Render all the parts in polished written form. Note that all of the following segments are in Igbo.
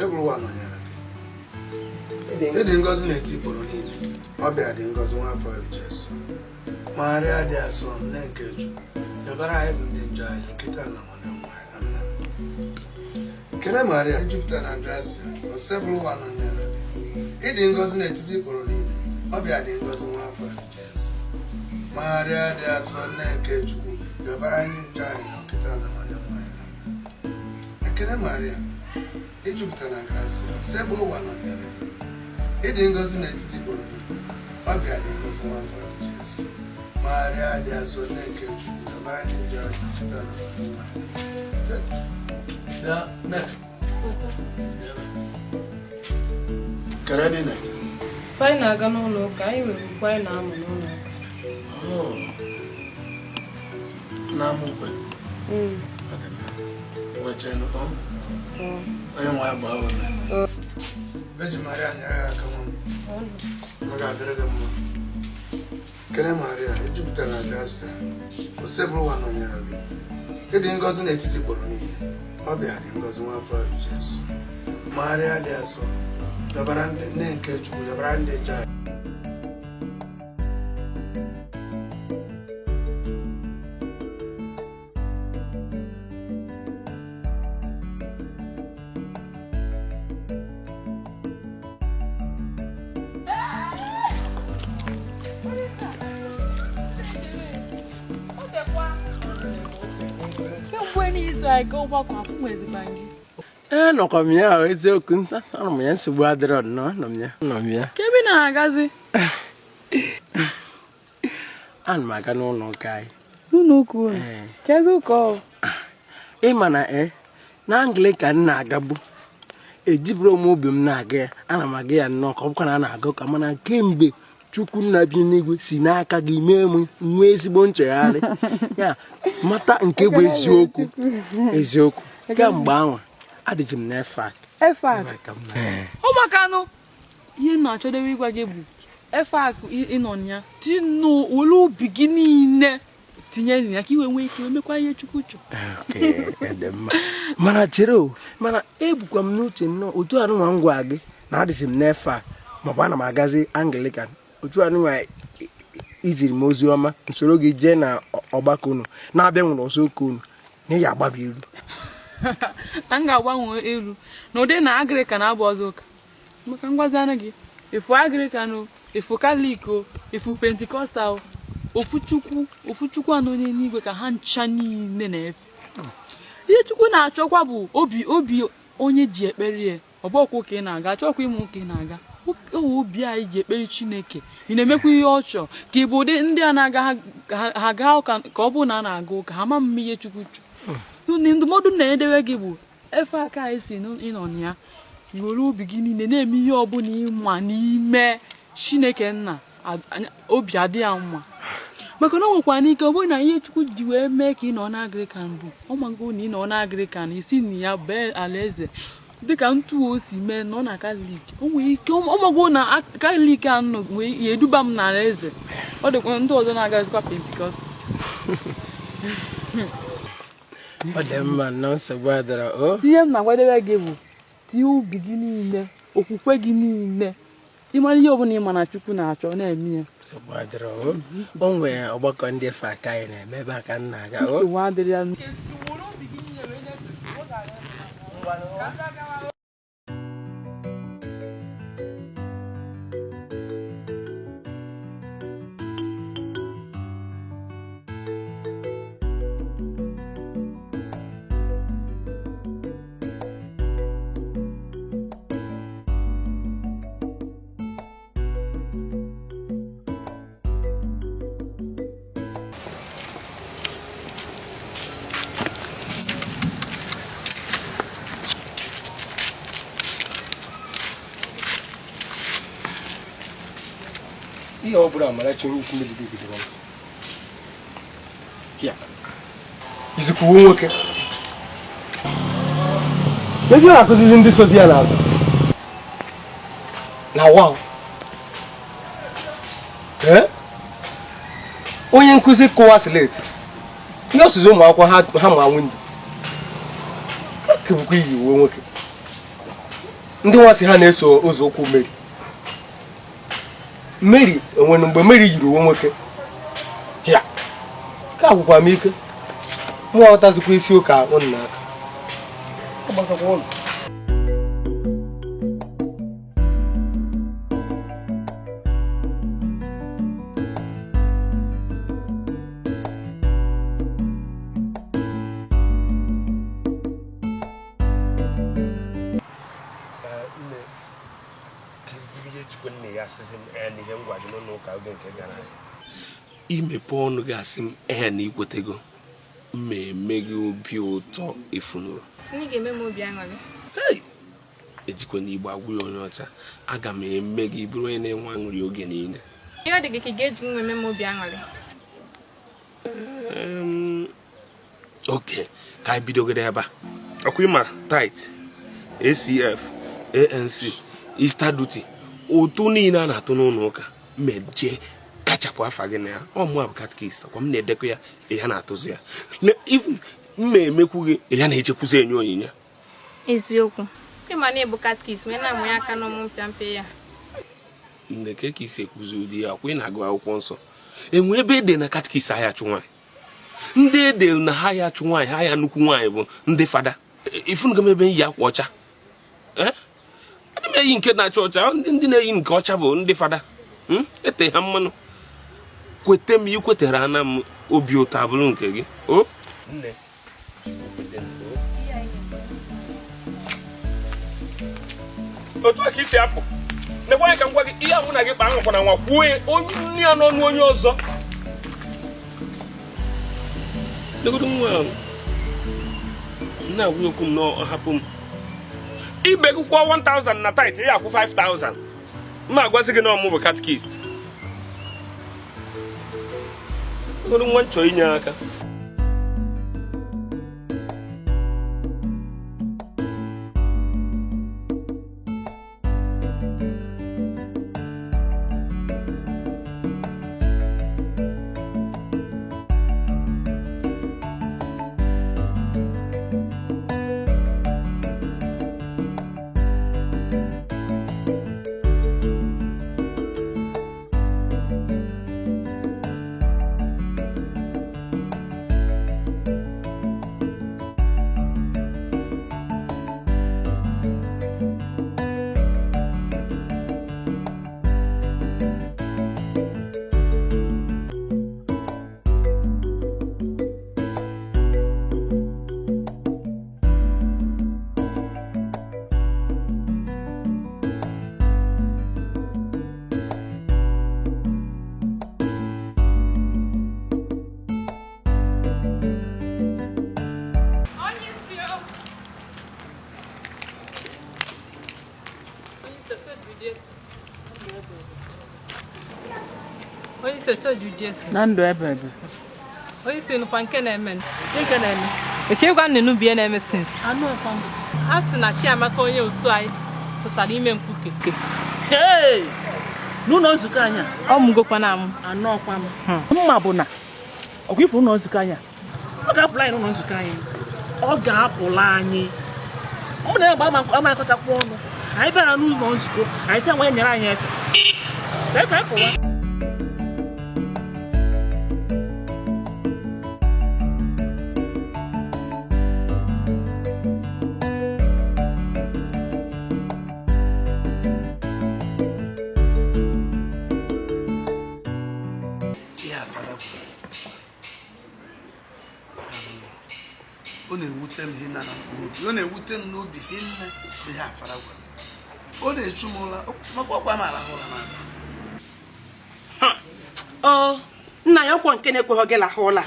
everyone on your Edi ngozi na-eti ikporo niile. Ọbịa dị ngozi nwa afọ Jesu. Maria dị asọ nne nke Chukwu. Yabara anyị bụ ndị njọ anyị nkịta na nwanne m nwanyị. Amen. Kele Maria jupụtara na gracia. Everyone on your Edi ngozi na-etiti ikporo niile. Ọbịa dị ngozi nwa afọ Jesu. Maria dị asọ nne nke Chukwu. Yabara anyị njọ anyị nkịta na nwanne m nwanyị. Amen. Kele Maria jupụtara na gracia. Everyone on your Ịdị ngozi n'etiti ikporo niile, ọbịa dị ngozi nwa afọ Jesu. Maria dị asọ nne nke Chukwu, ọbara ndị njọ anyị site na kere dị na anyị na-aga n'ụlọ ụka, anyị nwere ukwe anyị na-amụ n'ụlọ ụka. Na-amụ ukwe? Wechenụ onye nwa ya gbaa ome. Virgin Maria nyere ya aka nwa m. Ọ ga-adịrị gị mma. Kele Maria jupụtara na gracia. Osebụrụwa nọnyere gị. Ịdị ngozi n'etiti ikporo niile. Ọbịa dị ngozi nwa afọ Jesu. Maria dị asọ. Dabara ndị nne nke Chukwu, dabara ndị njọ anyị. Nọkwa m ya eziokwu nta anọ m ya nsogbu adịrọ nnọọ nọ m ya Ka ebe na-agazi? ana m aga n'ụlọ ụka anyị. N'ụlọ ụka unu? Kedu ụka ọ? Ịma na na Anglican na-agabu ejiburu m obi m na-aga ya, ana m aga ya nnọọ ka ọ bụkwa na a na-aga ụka, mana kemgbe Chukwu nna bi n'igwe si n'aka gị mee m nwee ezigbo nchegharị ya mata nke bụ eziokwu kemgbe ahụ adịghị m n'efak. Ụmụakanụ ihe na-achọdewe ịgwa gị bụ efak ịnọ ya tinụ olu obi gị niile tinye na ya ka iwe nwee ike emekwa ihe Chukwu chọrọ. Mana chere mana ebukwa m n'uche nnọọ otu anụnwa m gwa gị na adịghị m n'efak maọbụ ana m agazi Anglican otu anụnwa ijiri m ozi ọma nsoro gị jee na ọgbakọ unu na-abịa nwere ọzọ oke unu na ị ga-agbabi ilu na m ga-agbanwe elu na ụdị na Anglican abụ ọzọ ụka maka ngwazi anụ gị efu Anglican efu Katọlik efu Pentikọstal ofu Chukwu anọ onye n'igwe ka ha ncha niile na-efe. Ihe Chukwu na-achọkwa bụ obi onye ji ekpere ya. Ọ bụ ọkwa ụka ị na-aga achọkwa ime ụka ị na-aga obi anyị ji ekpere Chineke ị na-emekwa ihe ọ chọọ ka ị bụ ụdị ndị a na-aga ha gaa ụka ka ọ bụ na a na-aga ụka ha ma mme ihe Chukwu chọọ. Ndụmọdụ na-edewe gị bụ efe aka anyị si ịnọ na ya were obi gị niile na-eme ihe ọbụla ịma n'ime Chineke nna obi adị ya mma maka na ọ nwekwa n'ike ọ bụrụ na ihe Chukwu ji wee mee ka ị nọ na Anglican bụ ọ mago na ị nọ na Anglican isi na ya bee alaeze dịka ntu o si mee nọ na Katọlik o nwere ike ọ mago na Katọlik a nọ wee eduba m n'ala eze ọ dịkwa ndị ọzọ na-agazikwa Pentikọst. Ọ dị mma na nsogbu adịrọ. Ihe m na-agwadebe gị bụ tie obi gị niile okwukwe gị niile ịmara ihe ọbụla ịma na Chukwu na-achọ na-eme ya. Nsogbu adịrọ. O nwere ọgbakọ ndị efe aka anyị na-eme ebe aka m na-aga. Nsogbu adịrị ya. Ihe ọ bụla Amarachi onye isi mebiri bidoro ya izikwuo nwoke ezi na-akụzizi ndị sozi ya n'azụ na wa onye nkụzi kụwa sileti ihe ọsụzi ụmụ akwụkwọ ha ma nwụ ndị ka bụkwa iyi uwe nwoke ndị nwasị ha na-eso ụzọ ụkwụ Mary enwere mgbe Mary yiri uwe nwoke ya ka agwụkwa m ike mụ ọtazikwa isi ụka ụnụ n'aka agbakakwa ụlọ imepe ọnụ gị asị m na ikwetego mma eme gị obi ụtọ ifunuru ejikwa na Igbo agwụ ya onye ọcha aga m eme gị bụrụ onye na-enwe aṅụrị oge niile oke ka anyị bidogoro ebe a ọkwa ịma tit ACF ANC Easter duty ụtụ niile a na-atụ n'ụlọ ụka mejee kachapụ afa gị na ya ọmụ abụ katkist kwa m na-edekọ ya ihe na-atụzi ya mma emekwu gị ya na-echekwuzi enye onyinye eziokwu ịma na ebu katkist wee na-amụ ya aka n'ọmụ mpịampe ya nne ka isi ekwuzi ụdị ya kwa ị na-agụ akwụkwọ nsọ enwe ebe ede na katkist ahịa achụ nwaanyị ndị ede na ha ya achụ nwaanyị ha ya nnukwu nwaanyị bụ ndị fada ifunugo m ebe yi akwa ọcha adị m eyi nke na-acha ọcha ndị na-eyi nke ọcha bụ ndị fada ete ha mmanụ kwete m ikwetere ana m obi ụtọ abụrụ nke gị otu a ka isi apụ nekwa anyị ka m gwa gị ihe ahụ na gị kpa ahụkwa na nwa kwuo onye nne ya n'ọnụ onye ọzọ legodo nwa ahụ na-agwụ okwu m na hapụ m ibe gị kwụọ 1000 na tit ya akwụ 5000 ma agwazi gị na ọmụ bụ katkist legodo nwa nchọ inye aka na ndụ ebe onye si nụkwa nke na-eme echekwa nnenu bie na-eme sins a sị na Chiamaka onye otu anyị tụtara ime mkpuke n'ụlọ nzukọ anya ọ mụgokwa na amụ anọkwa m mma bụ na ọkwa ifu ụlọ nzukọ anya ọ ga-apụla anyị n'ụlọ nzukọ anyị ọ ga-apụla anyị ọ na agba amakọchakwa ọnụ anyị bịara n'ụlọ nzukọ anyị sị nwe nyere anyị efe pụwa ọ na-ewute m n'obi hinne ihe afara gwara ọ na-echu m ụla maka ọkwa m arahụla o nna ya ọkwa nke na-ekweghị gị lahụ ụla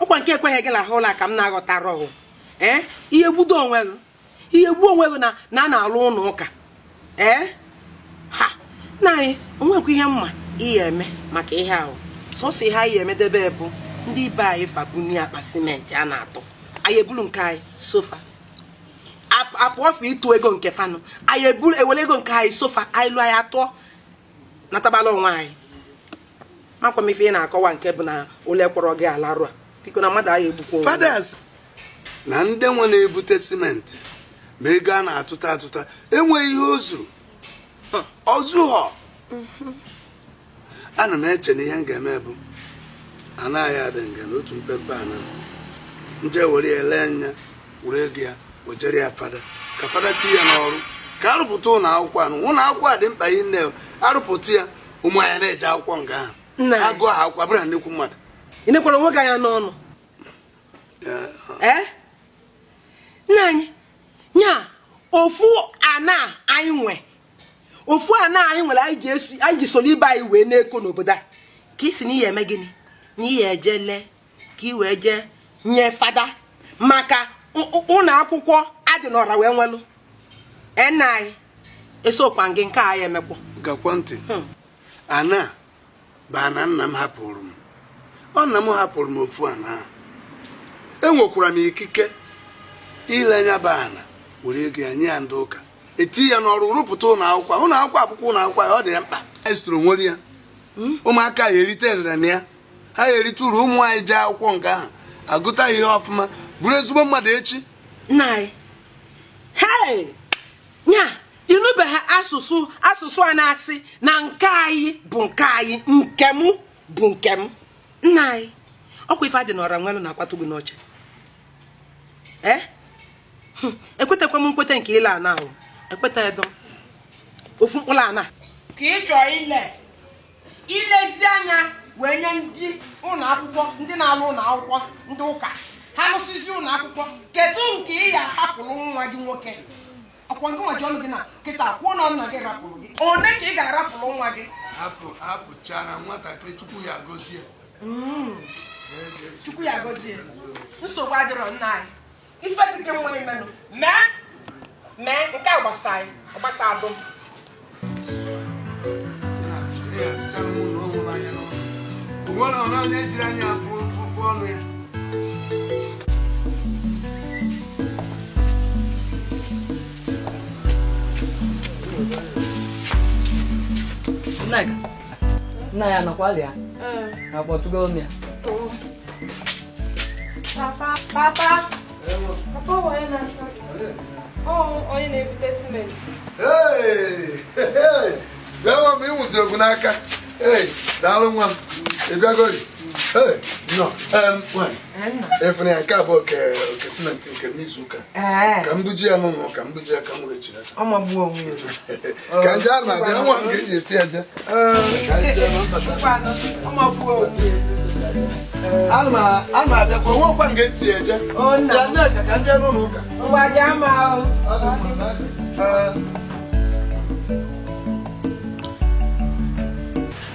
ọkwa nke ekweghị gị lahụ ụla ka m na-aghọtara ọhụ ihe gbudo onwe gị na a na-alụ ụlọ ụka ha nna anyị onwekwa ihe mma ihe eme maka ihe ahụ sọsọ ihe anyị emedebe bụ ndị ibe anyị fabuni akpa simenti a na-atụ anyị ebulu nke anyị sofa apụ ọfụ ịtụ ego nke fanụ anyị ebulu ewere ego nke anyị sofa anyị lụọ anyị atụọ natabala onwe anyị makwa m ife ị na-akọwa nke bụ na ole kpọrọ gị alarụ a biko na mmadụ anyị egbukwa fathers na ndị nwe na-ebute simenti ma ego a na-atụta enweghị ihe o zuru ọzụghọ. Ana m eche na ihe m ga-eme bụ anaghị adị nga n'otu mpempe ana nje were ya ele anya were ego ya wejere ya fada ka fada tinye ya n'ọrụ ka arụpụta ụlọ akwụkwọ a dị mkpa ihe nne arụpụta ya ụmụ anyị na-eje akwụkwọ nga ahụ agụ ha akwụkwọ bụrụ na nnekwu mmadụ ị nekwara onwe gị anya n'ọnụ nna anyị nya ofu ana anyị nwere anyị ji soro ibe anyị wee na-eko n'obodo a ka isi na ihe eme gịnị na ihe eje lee ka ị wee jee nye fada maka ụlọ akwụkwọ adị n'ọra wee nwelụ nna anyị esokwa gị nke anyị emekwa gakwa ntị ana bụ ana nna m hapụrụ m nna m hapụrụ m ofu ana enwekwara m ikike ile anya bụ ana were ego ya nye ya ndị ụka eti ya n'ọrụ rụpụta ụlọ akwụkwọ ụlọ akwụkwọ ya ọ dị ya mkpa anyị soro nwere ya ụmụaka ya erite erere na ya ha ya erite uru ụmụ anyị jee akwụkwọ nke ahụ agụta ihe ọfụma bụrụ ezigbo mmadụ echi. Nna anyị nya ịnụbeghị asụsụ a na-asị na nke anyị bụ nke anyị nke m bụ nke m. Nna anyị ọkwa ife adị n'ọra nwelụ na-akwatụ gị n'oche ekwetekwa m nkweta nke ile ana ahụ ekweta edo ofu mkpụrụ ana ka ị chọọ ilezi anya wee nye ndị ụlọ akwụkwọ ndị na-alụ ụlọ akwụkwọ ndị ụka ha lụsịzi ụlọ akwụkwọ kedu nke ị ya hapụrụ nwa gị nwoke ọkwa nke nwa ji ọnụ gị na kịta kwuo na nna gị rapụrụ gị one ka ị ga-arapụrụ nwa gị hapụchara nwatakịrị Chukwu ya gọzie Chukwu ya gọzie nsogbu adịrọ nna anyị ife dịke nwa imenụ mee nke a gbasa adụ ejiri anya afụ ọnụ ya nna ya nọkwalị ya na kpọtụgo m ya Papa, onye na-asa onye na-ebute simenti. bịa nwa m ịnwụzi ogwu n'aka daalụ nwa m ịbịagori efere ya nke abụọ oke simenti nke n'izu ụka ka m buji ya n'ụlọ ka m buji ya ka m were chirata ka nje a na-abịa nwa m ga-eji esi aja a na-abịakwa nwekwa m ga-esi eje ya nneka ka nje n'ụlọ ụka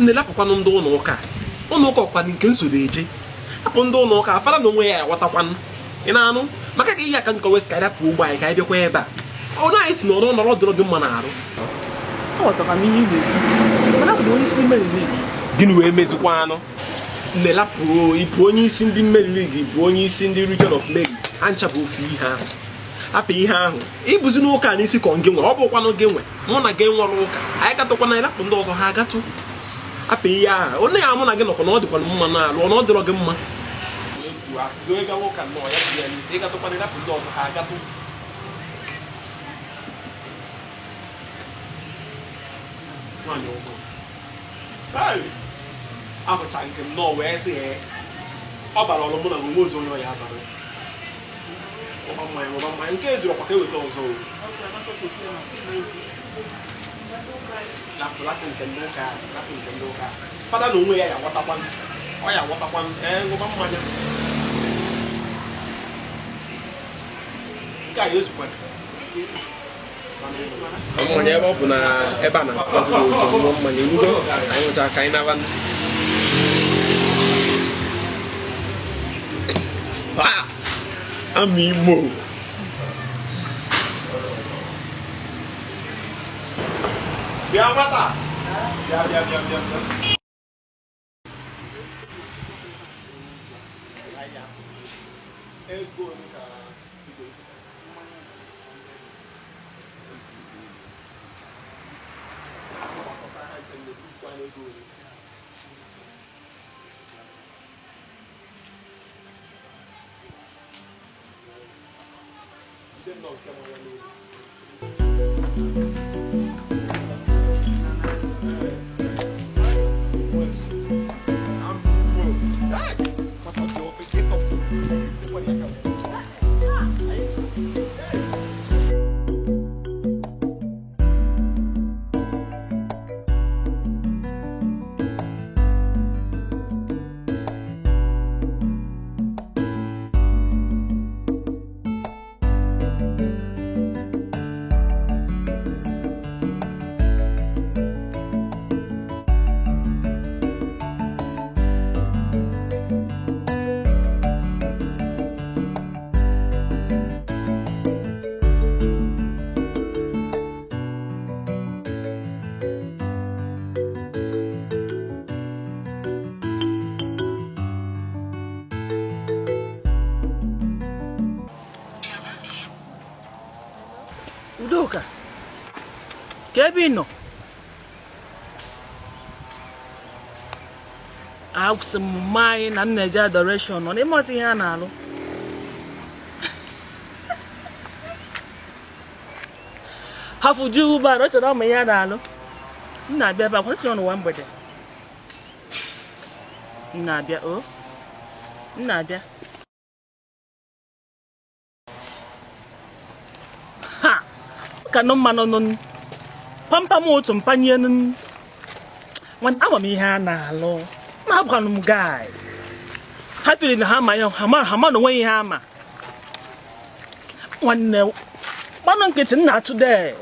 nne lapụkwanụ ndị ụlọ ụka ọkwanụ nke nsoro eje hapụ ndị ụlọ ụka afara na onwe ya aghọtakwanụ ị na-anụ maka ka ihe aka nke wes ka rapụ ụgbọ anyị ka anyị bịakwa ebe a ọnụ anyị si na ọrụ nọrọ dọrọ gị mma na arụ aghọtara m ihe igwe mana bụ onye isi mmeri ligi gịnị wee mezikwa anụ nne lapụo ịbụ onye isi ndị mmeri ligi bụ onye isi ndị region of Meri ha ncha bụ ofu ihe ahụ hapụ ihe ahụ ịbụzi n'ụka n'isi ka gị nwe ọ bụkwanụ gị nwe mụ na gị nwere ụka anyị gatụkwana anyị lapụ ndị ọzọ ha agatụ hapụ ihe ahụ onye ya mụ na gị nọkwa na ọ dịkwa mma na-alụ ọ na ọ dịrọ gị mma ahụcha nke m nọọ wee sị ọ bara ọrụ mụ na nwe ozi onye ọ ya bara mmanya nke ejiri ọkwa ka eweta ọzọ lapụ nke ndị ụka fada na onwe ya aghọtakwanụ ọ ya aghọtakwanụ ṅụba mmanya nke a ya ezukwa mmanya ebe ọ bụ na ebe a na-akpọziri ụzọ ṅụọ mmanya erugo anyị nwechara ka anyị naba ama Imo bịa nwata bịa ego Udoka, Kevin, I've some mine and Niger adoration on him. What's here now? Half of you, but what's around my yard? Nabia, but what's on one body? Nabia, oh, Nabia. Ha! Kanon manon pampa mo tumpanyen wan ama mi ha na lo ma bwanum guy happy na ha ma yo hama no wen ha ma wan ne manon kiti na today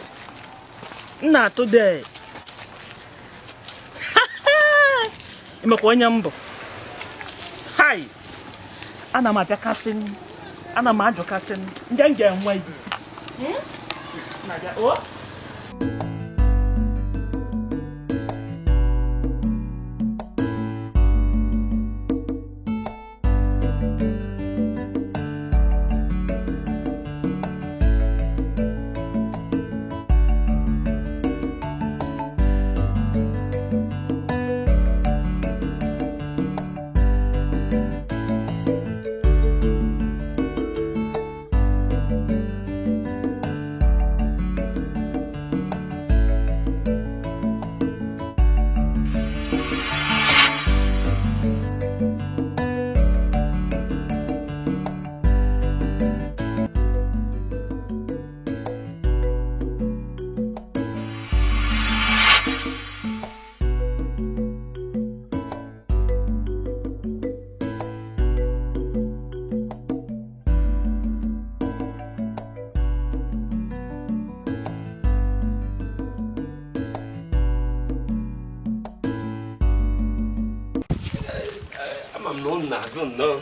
imekwa onye mbụ hai ana m abịa kasị ana m ajụ kasị ndị nge enwe ibu oh no.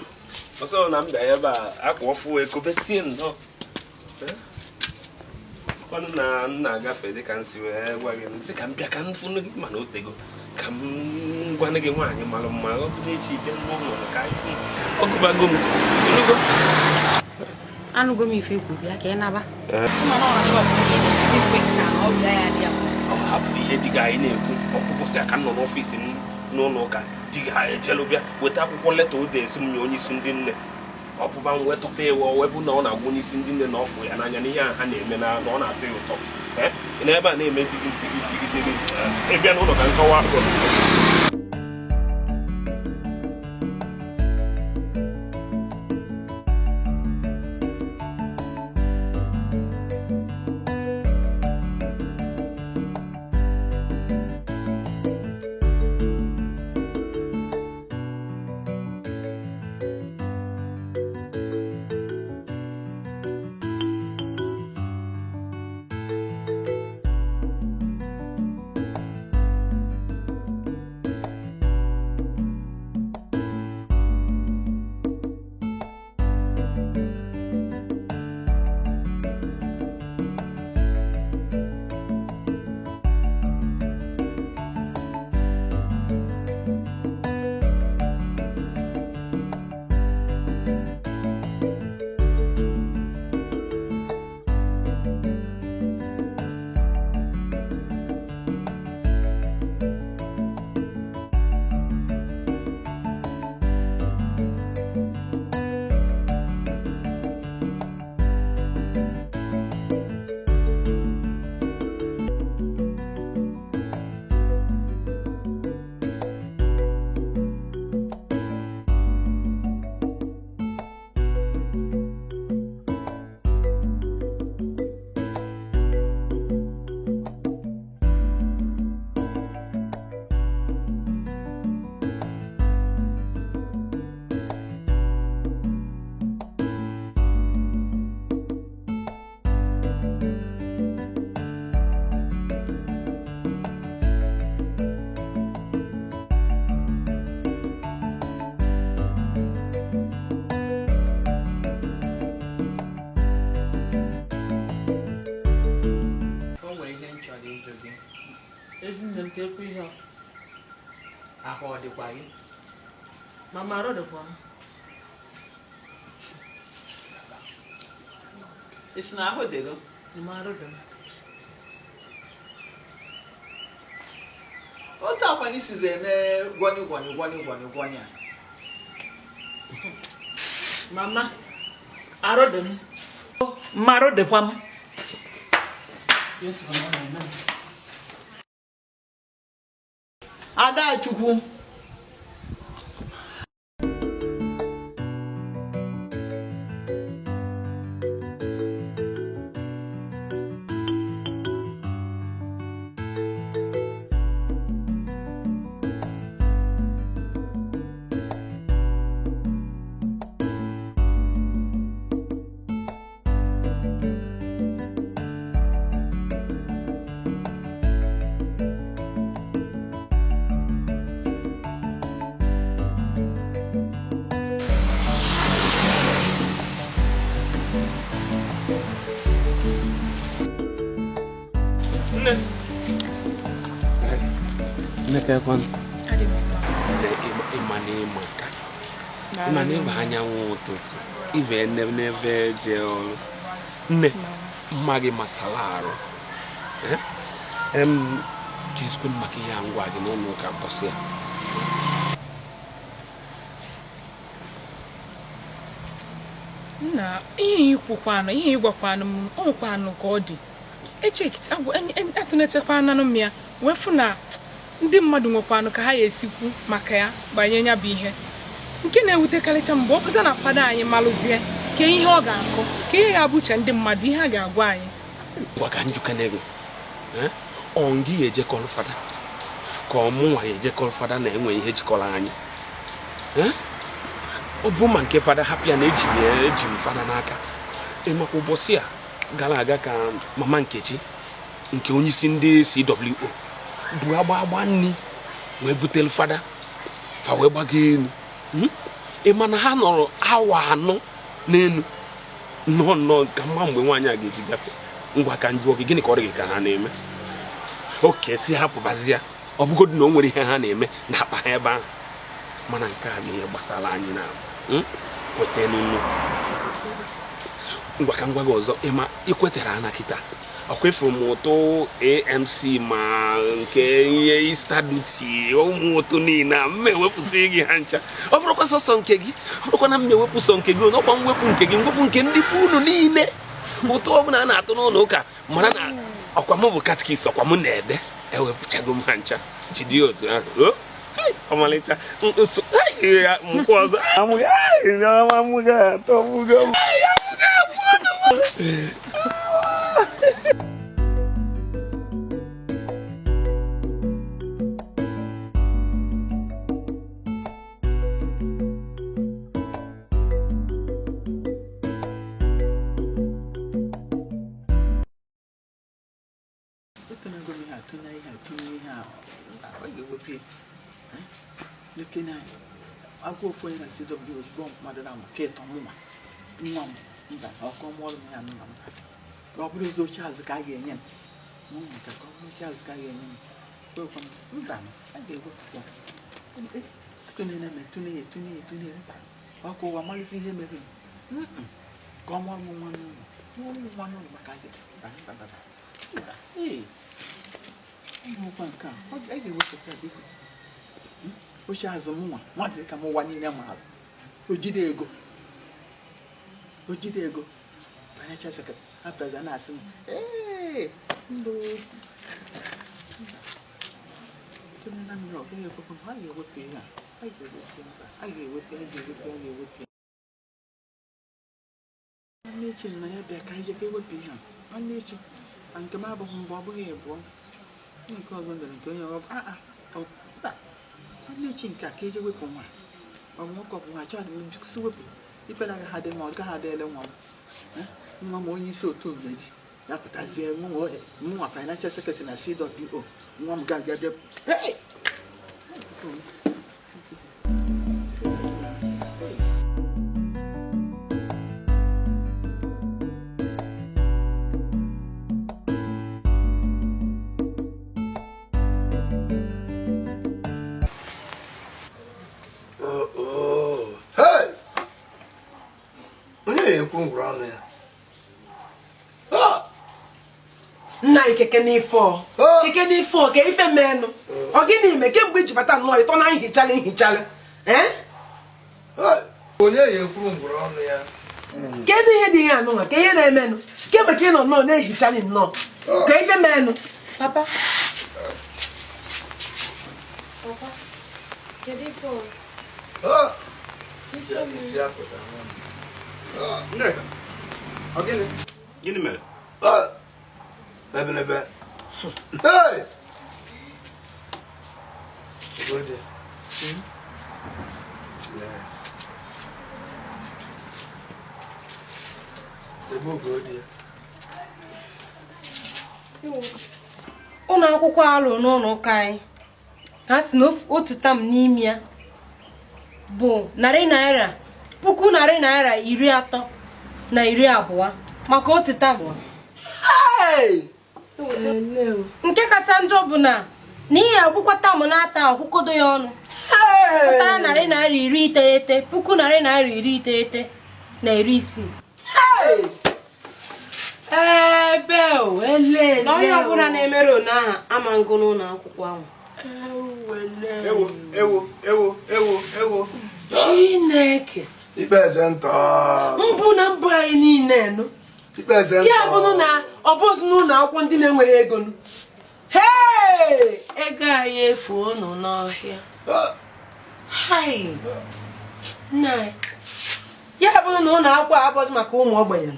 Also, I'm there, but I go for a copestin, no. One Naga, they can see where they can be a can for Mano, they go. Come one again, one, you malo, they cheap and one on the kite. Okubagum. I'm going to feel good, I can't have the guy in it, I cannot office in no can. Jelobia, without one letter, there's some only sending up one wet to pay or weapon on a winning sending the north way, and I honey, men are on our tail top. Never name it if you know can go out. Mama arụ dịkwa m. Isi na ahụ dị gị? Mama arụ dị m. Otu akwa n'isizi eme gwọni a. Mama arụ dị m. Mma arụ dịkwa m. Adachukwu. Ịma ịba anyanwụ ụtụtụ ibe n'ebe je ọrụ nne mma gị masala arụ ka esikwe maka ihe a ngwa gị n'ụlọ ụka mbọsị a. Nna ihe ikwukwanụ ihe ịgwakwanụ m ọkwanụ ka ọ dị echekita atụnechekwanụ m ya wee fụ na ndị mmadụ nwekwanụ ka ha ya esikwu maka ya banye ya bụ ihe nke na-ewutekarịcha mgbe ọ pụta na fada anyị malụzie ka ihe ọ ga-akọ ka ihe ya bụcha ndị mmadụ ihe a ga-agwa anyị gwaka njukene gị ọ gị ya ejekọrọ fada ka ọmụnwa ya ejekọrọ fada na-enwe ihe jikọrọ anyị ọ bụ ma nke fada hapụ ya na eji m fada n'aka ịmakwa ụbọchị a gara aga ka mama Nkechi nke onyeisi ndị CWO bụ agba nni wee butere fada fa wee gbago elu ịma na ha nọrọ awa 4 n'elu nnọọ ka mma mgbe nwaanyị a ga-eji gafe ngwa ka njụọ gị gịnị ka ọ dị gị ka ha na-eme oke si hapụbazi ya ọ bụgodị na o nwere ihe ha na-eme na akpa ha ebe ahụ mana nke a bụ ihe gbasara anyị na kweta n'unu ngwa ka ngwa gị ọzọ ịma ikwetara ana kịta ọkwefuru m ụtụ AMC ma nke ihe Easter duty ụmụ ụtụ niile a mme ewepụsị gị ha ncha ọ bụrụkwa sọsọ nke gị ọ bụrụkwa na mme ewepụ sọ nke gị ọkwa mwepụ nke gị mwepụ nke ndị bụ unu niile ụtụ ọbụla a na-atụ n'ụlọ ụka mara na ọkwa m bụ katikist ọkwa m na-ede ewepụchago m ha ncha jide otu ahụ ọmalịcha mkwa ọzọ amụghị atọ mụgo m agwa ofu onye na CW ozugbo mmadụ na maka ịtọ mụnwa nwa m mba ọkọ mụọrụ m ya nna m ka ọ bụrụ ezi oche azụ ka a ga-enye m ka ọ bụrụ oche azụ ka a ga-enye m mba a ga-ewepụ tụnye mba ọkụ ụwa malụzi ihe mere ka ọ mụọ m nwa n'ụlọ maka gị ụmụkwa nke a ọ ga-ewepụta dịka oche azụ m nwadị ka m ụwa niile maara o jide ego banyechasịka apụtazi a na-asị m ndụ tụnena mmiri ọ gaghị ekwekwe m a ga-ewepụ ihe a ga-ewepụ nwanne echi na ya bịa ka anyị jeka ewepụ ihe a nwanne echi na nke m abụghị mbụ ọ bụghị ịbụọ nke ọzọ mere nke onye nwanne echi nke a ka eje wepụ nwa ọ bụ nwoke ọ bụ nwa chọọ dị m bisi wepụ ifere agaghị adị ma ọ gaghị adịele nwa m onye isi otu mmeri ya pụtazie mụnwa financial secretary na CWO nwa m ga-abịa bịa ekwu ngwụrụ ọnụ ya nna anyị keke n'ifo ka ife menụ ọ gịnị ime kemgbe iji bata nnọọ ịtọ na nhichalị onye ya ekwuru ngwụrụ ọnụ ya kedu ihe dị ihe anụnwa ka ihe na-emenụ kemgbe ka ị nọ nnọọ na-ehichalị nnọọ ka ife menụ papa kedu ife gịnị mere? Ebe ụlọ akwụkwọ alụ n'ụlọ ụka anyị ha si na otu tam n'ime ya bụ puku narị naira 320 maka otu tam. Nke kacha njọ bụ na n'ihi akwụkwọ tam na-ata akwụkwọdo ya ọnụ pụtara narị naira 90, puku narị naira 90 na 60. Na onye ọbụla na-emere one ahụ ama ngụ n'ụlọ akwụkwọ ahụ. Ewo Chineke ikpe eze ntọ mbụ na mbụ anyị niile nụ ikpe eze ntọ ya bụrụ na ọ bụzi n'ụlọ akwụkwọ ndị na-enweghị ego nụ ego anyị efuo nụ n'ọhịa nna ya bụrụ na ụlọ akwụkwọ abụghị maka ụmụ ogbenye.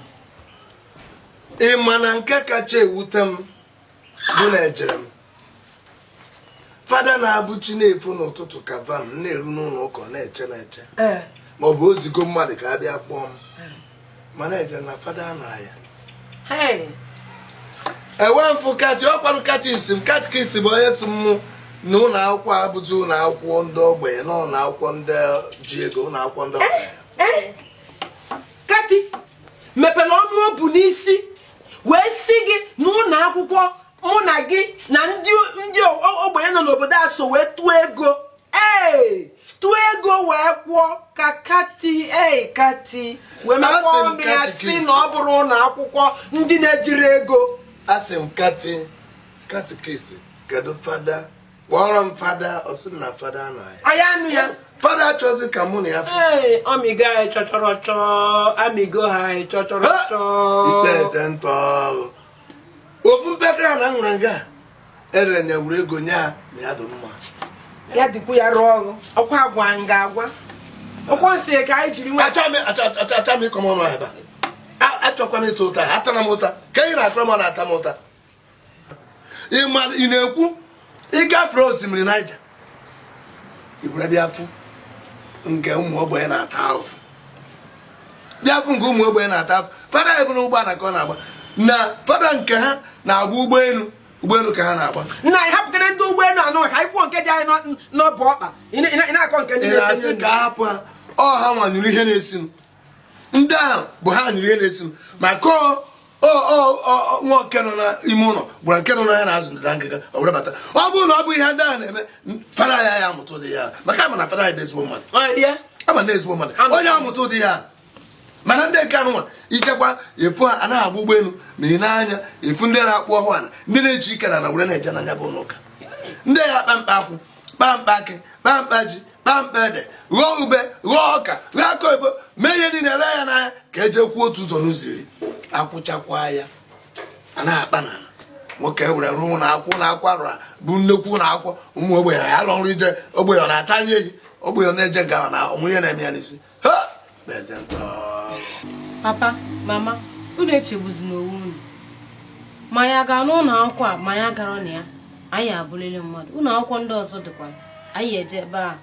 ị ma na nke kacha ewute m bụ na ejere m fada na-abụchi na-efu n'ụtụtụ ka vam na-eru n'ụlọ ụka na-eche ma ọ bụ ozigo mmadụ ka a bịa kpọọ m mana ejere na fada na ya enwe mfụ kati ọkwarụ katikisi bụ onye si m na ụlọ akwụkwọ abụzi ụlọ akwụkwọ ndị ogbenye na ụlọ akwụkwọ ndị ji ego ụlọ akwụkwọ ndị ogbenye. Kati mepere ọnụ obu n'isi wee si gị n'ụlọ akwụkwọ mụ na gị na ndị ogbenye nọ n'obodo a so wee tụọ ego wee kwụọ ka kati wee mekwa ọnụ ya si na ọ bụrụ ụlọ akwụkwọ ndị na-ejiri ego. Asị m katikisi kedu fada kpọrọ m fada ọ sị na fada anaghị anụ ya fada achọzi ka mụ na ya amigo anyị chọchọrọchọ ikpe eze ntọ ofu mpekere na nwere nga erere ya wuru ego nye na ya dị mma ya dịkwu ya rụọ ọrụ ọkwa agwa nga agwa ọkwa nsị ka anyị jiri achọ m ịkọ m ọnụ ebe achọkwa m ịta ụta atara m ụta ka ị na-atara m ọ na-ata m ụta ị na-ekwu ịgafere osimiri Naija ibure bịafụ nke ụmụ ogbenye na-ata ahụfụ fada eburu ụgbọala ka ọ na-agba na fada nke ha na-agba ụgbọelu ka ha na-agba. Nna anyị hapụkere ndị ụgbọelu anọ ka anyị kwuo nke dị anyị n'ọbụ ọkpa ị na-akọ nke ndị na-asị ka hapụ ha ha nwanyere ihe na-esinụ ndị ahụ bụ ha nyere ihe na-esinụ maka nwa oke nọ n'ime ụlọ gwara nke nọ n'ahịa na-azụ ndịda ngịga ọ were bata ọ bụrụ na ọ bụ ihe ndị ahụ na-eme fada ya amụta ụdị ya maka ama na fada ya dị ezigbo mmadụ onye amụta ụdị ya mana ndị nke anụnwa ichekwa efu ha anaghị agba ụgbọelu ma ị na-anya efu ndị na-akpụ ọhụụ ana ndị na-eji ike na were na-eje n'anya bụ n'ụka ndị ya kpa mkpa akwụ kpa mkpa akị kpa mkpa ji kpa mkpa ede ghọọ ube ghọọ ọka ghọọ aka oyibo mee ihe niile ele ya n'anya ka eje kwuo otu ụzọ n'ụzọ iri akwụchakwa ya anaghị akpa na nwoke were rụọ na akwụ na akwa rụra bụ nnekwu na akwụ ụmụ ogbenye ya lọ nrụ ije ogbenye ọ na-ata anya eyi ogbenye na-eje nga na ọmụ ihe na-eme ya n'isi Papa, mama, unu echegbuzi n'onwe unu. Ma ya gaa n'ụlọ akwụkwọ a ma ya gara na ya anyị abụrịrị mmadụ. Ụlọ akwụkwọ ndị ọzọ dịkwa anyị eje ebe a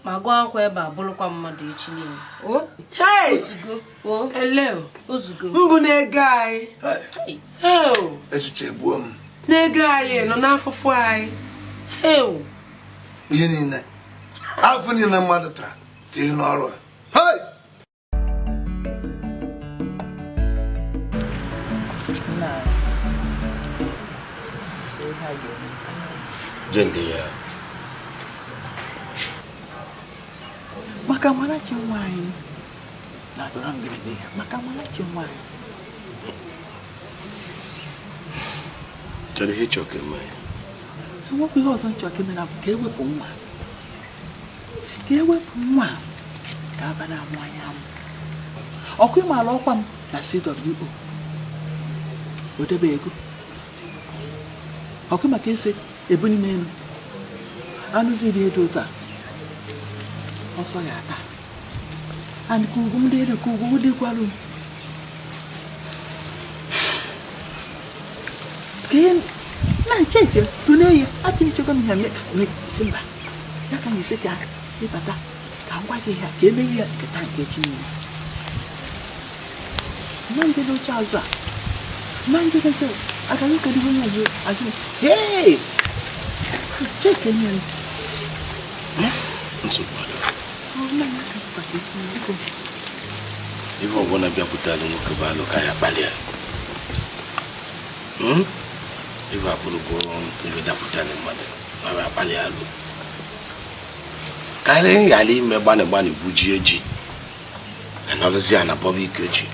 ma gụọ akwụkwọ ebe a bụrụkwa mmadụ echi niile. Ozugo mbụ na-ego anyị echiche gbuo m na-ego anyị nọ n'afụfụ anyị ihe niile afọ niile mmadụ tara tiri n'ọrụ a maka Amarachi nwanyị azụra mberede ya maka Amarachi nwa chọrọ ihe ịchọ ka eme ya. Enwekwa ihe ọzọ nchọ ka eme na bụ ka ewepụ nwa ka abara amụ anya amụ. Ọkụ ịmaala ọkwa m na CWO odebe ego ọkụ maka ese ebu n'ime elu anụzi iri edo taa ọsọ ya ata and ka ugwu ndị elu ka ugwu dịkwarụ ka ihe na-nche tụnye ya atịnichekwa m ihe si mba ya ka nyesi ka ịbata ka ngwa gị ha ka emeghe ya nketa nke echi niile ma nje n'oche azụ a ma nje n'oche agaghị kedu onye ọzọ azụ hei cheke nye ife ọbụla bịapụtara nwoke bụ alụ ka ya kpalịa ife abụrụ bụ mgbe dapụtara mmadụ ma ya kpalịa alụ karịa ghara ime gbanị bujie ji anọrụzi a na bọba ike ji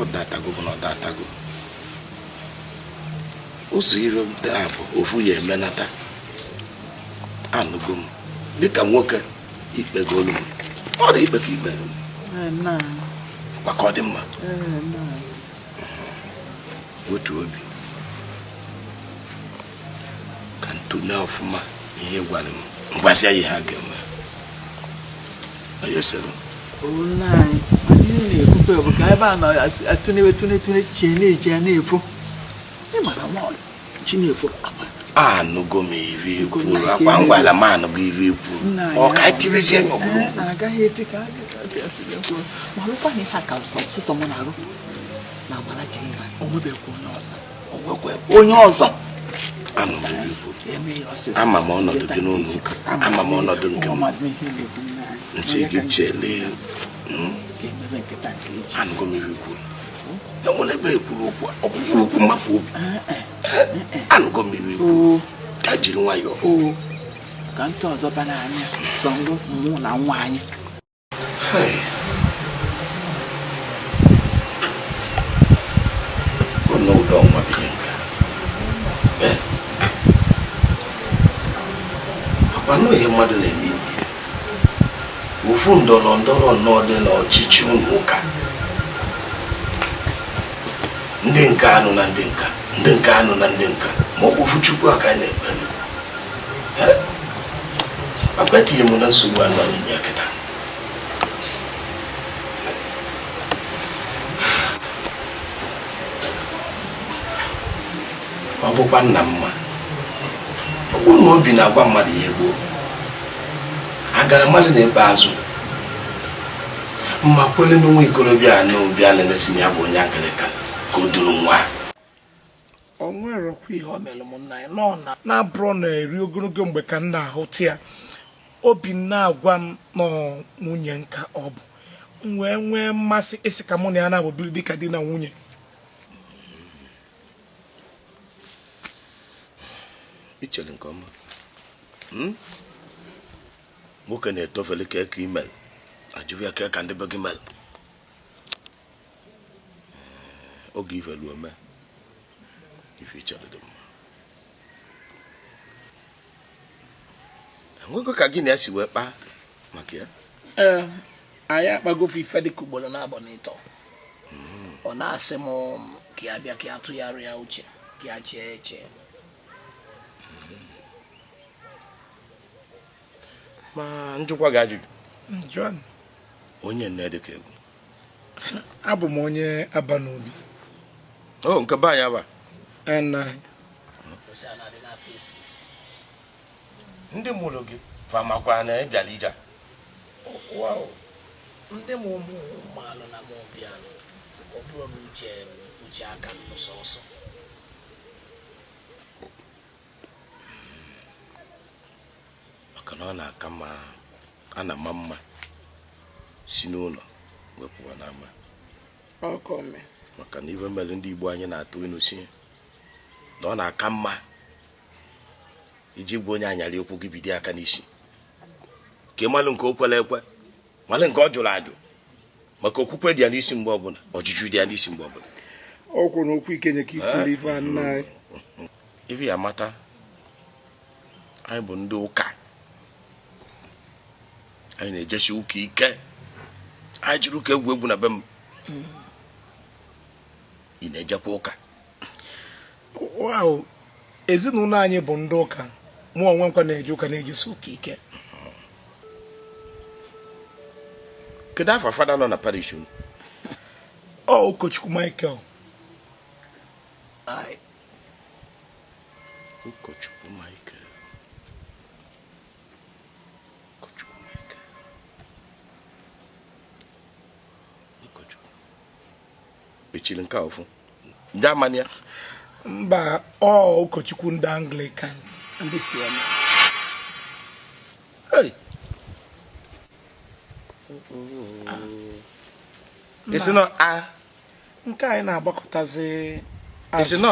ọ datago bụ na ọ datago ụzọ ire a bụ ofu ya emenata anụgo m dịka nwoke ikpegolu m ọ dị ikpe ka ikpere m maka ọ dị mma otu obi ka ntụnye ọfụma ihe gwara m mgbasịa ya ha ga-eme onye sịrị na-ekwukwe bụ ka ebe a na-atụnetune chie na-eji ya na-efu ịmara nwa Chinefu anụgo m iri kwuru akwa ngwala m anụgo iri kwuru ọ ka tirizie m ọbụrụ agaghị eti ka ma ọlụkwa na ihe ka ọsụsọ m na-arụ na Amarachi onwebekwa onye ọzọ ama m ọnọdụ gị n'ụlọ ụka ama m ọnọdụ nke m nsị gị chelee anụgo m iri kwuru enwere ebe ekwuru okwu ọ bụrụ okwu mmapụ obi anụgo m iri kwuru ka jiri nwayọọ ka ntị ọzọ bara anya sọ mụ na nwa anyị n'ụlọ ọnwa bido akwa nọ ihe mmadụ na-eme ofu ndọrọ ndọrọ nnọọ dị n'ọchịchị ụlọ ụka ndị nke anụ na ndị nka ndị nke anụ na ndị nka ma ọ bụ ofu Chukwu aka anyị na-ekpere akwa etinye m na nsogbu anụ n'inye kịta ọ bụkwa nna mma ọ bụrụ na obi na-agwa mmadụ ihe gboo agara mmadụ na-ebe azụ mma kwele na nwa ikorobịa anụ bịa na-esi ya bụ onye akịrịka ka o duru nwa o nwerokwa ihe o mere m nna ya nọ na-abụrụ na eri ogologo mgbe ka m na-ahụta ya obi na-agwa m nọ nwunye nka ọ bụ wee nwee mmasị ịsị ka mụ na ya na-abụbiri dịka di na nwunye ichere nke ọma nwoke na-etofeli ka eke imel ajụbịa ka ndị be gị mel oge ifelu ome ife ichere dị mma enwego ka gị na ya si wee kpaa maka ya anyị akpagofe ife dịka ugboro na-abọ n'ịtọ ọ na-asị m ka ya bịa ka ya tụgharị ya uche ka ya chee eche ma njụkwa gị ajụjụ John onye nne dịka egwu abụ m onye aba n'obi nke be anyị aba ndị mụrụ gị famakwa na ịbịala ije ndị m ụmụ mmanụ na mụ bịa ọ bụrụ na uche aka m sọsọ maka na ọ na-aka mma a na-ama mma si n'ụlọ wepụwa n'ama maka na ife mere ndị Igbo anyị na-atụ inu si na ọ na-aka mma iji gwa onye anyarị okwu gị bido aka n'isi ka ịmalụ nke o kwere ekwe male nke ọ jụrụ ajụ maka okwukwe dị ya n'isi mgbe ọbụla ọjụjụ dị ya n'isi mgbe ọbụla ọkwụ na okwu ikenye ka ikwuru ife a nna anyị ife ya mata anyị bụ ndị ụka anyị na-ejesi ụka ike anyị jiri ụka egwu na be m ị na-ejekwa ụka wow ezinụlọ anyị bụ ndị ụka mụ onwe nkwa na-eje ụka na-ejesi ụka ike. Kedu afọ fada nọ na parish unu? Ọ ụkọchukwu Michael. Ụkọchukwu Michael. Echiri nke ọfụ ndị amanya ya? Mba, ọ ụkọchukwu ndị Anglican ndị Siena. Isi nọ nke anyị na-agbakọtazi isi nọ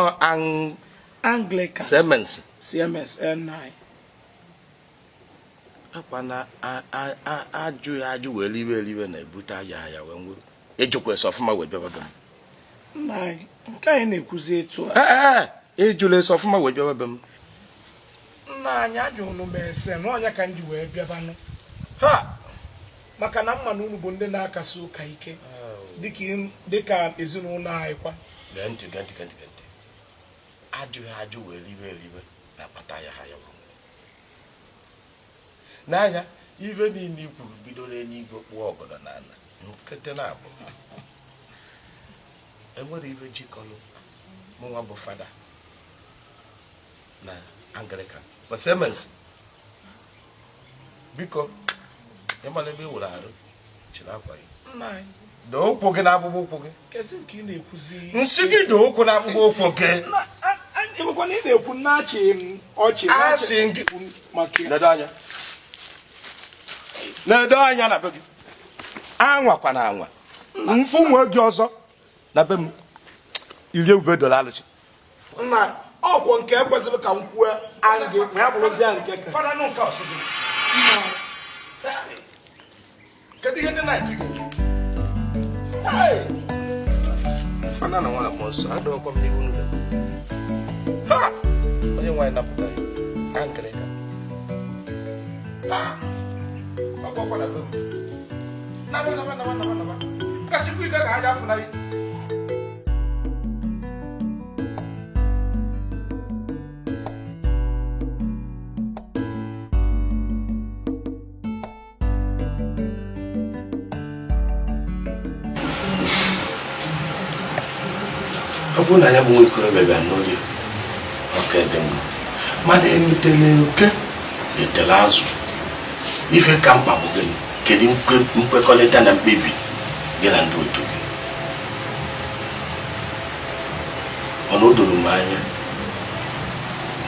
Anglican Siemens N9. akwa na ajụ wee libe na-ebute ya wee nwere ejikwa ese ọfụma wee bịaba be m. Nna anyị nke anyị na-ekwuzi etu ejula ese ọfụma wee bịaba be m. Nna anyị ajụrụ m ese na ọnya ka m ji wee bịabanụ maka na mma na unu bụ ndị na-akasi ụka ike dịka ezinụlọ anyị kwa. Gee ntị ajụ wee libe na-akpata ya n'anya ibe niile ikwuru bido n'eluigwe kpụọ ọgọdọ na ala nkete na-abụ enwere ibe jikọrọ mụnwa bụ fada na Anglican Siemens. Biko ịmala ebe ewere arụ chiri akwa gị doo ụkwụ gị na akpụkpọ ụkwụ gị. Kezi nke ị na-ekwuzi nsị gị doo ụkwụ na akpụkpọ ụkwụ gị. Emekwa na ị na-ekwu na-achị ọchị asị gị maka na-edo anya na be gị anwakwa na anwa mfu nwe gị ọzọ na be m iri ube dola alụsị. Nna ọkwụ nke ekwesịrị ka m kwuo angị ma ya bụrụzi ya nke ka fada nụ nke ọsọ gị. Kedu ihe ndị na-eji gị fada na nwa na mmụọ nsọ adọkwa m n'ihu n'ụlọ onye nwaanyị napụta ya Anglican ọgbọkwa na be m naba kachikwa ike ka aja afụna gị. Ọ bụrụ na ya bụ nwa ikorobịa bịa n'oge ọka dị mma mana emetela oke etela azụ ife ka mkpa bụ gịnị? Kedu nkwekọrịta na mkpebi gị na ndị otu gị? Ọna o doro m anya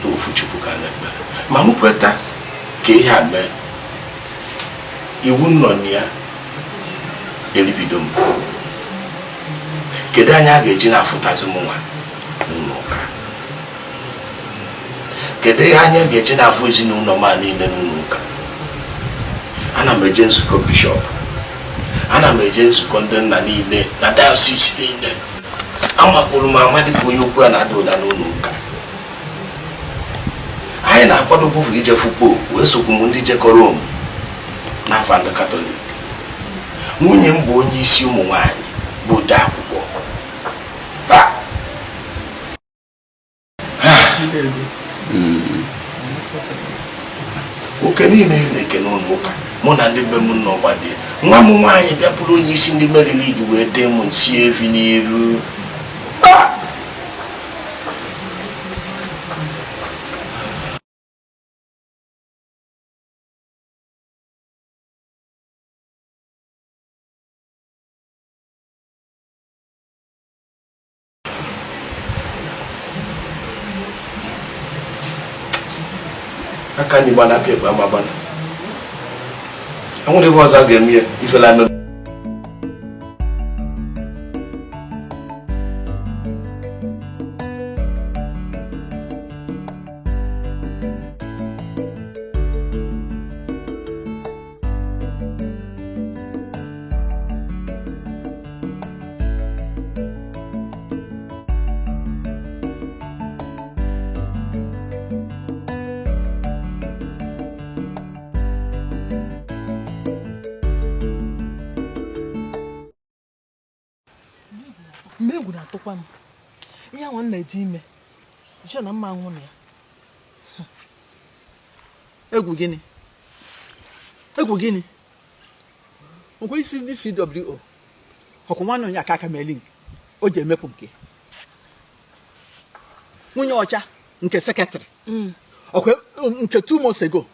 na ofu Chukwu ka na-ekpere ma m kweta ka ihe a mee iwu nọ na ya eribido m. Kedu anya a ga-eji na-afụtazi m nwa n'ụlọ ụka? Kedu ihe anya ga-eji na-afụ ezinụlọ m niile n'ụlọ ụka? Ana m eje nzukọ bishọp, ana m eje nzukọ ndị nna niile na dayọsis niile. Amakpụrụ m ama dịka onye okwu a na-ada ụda n'ụlọ ụka. Anyị na-akwado bụbụ ije fukpo wee sokwu m ndị jekọrọ m n'afọ ndị Katọlik. Nwunye m bụ onye isi ụmụ nwaanyị bụ ode akwụkwọ. Oke niile na-eke n'ụlọ ụka mụ na ndị be m n'ọgbadị nwa m nwaanyị bịapụrụ onye isi ndị merili gị wee dee m nsi evi n'iru. Aka anyị gbana aka ekpe amagbana enwere ebe ọzọ a ga-eme ya ifela eme. mgbe egwu na-atụkwa m ihe nwa nna eji ime jụọ na mma nwụ na ya. Egwu gịnị? Egwu gịnị? Nkwe isi ndị CWO ọkụ nwanne onye aka meli o ji emepụ nke nwunye ọcha nke sekretrị ọkwa nke 2 months ago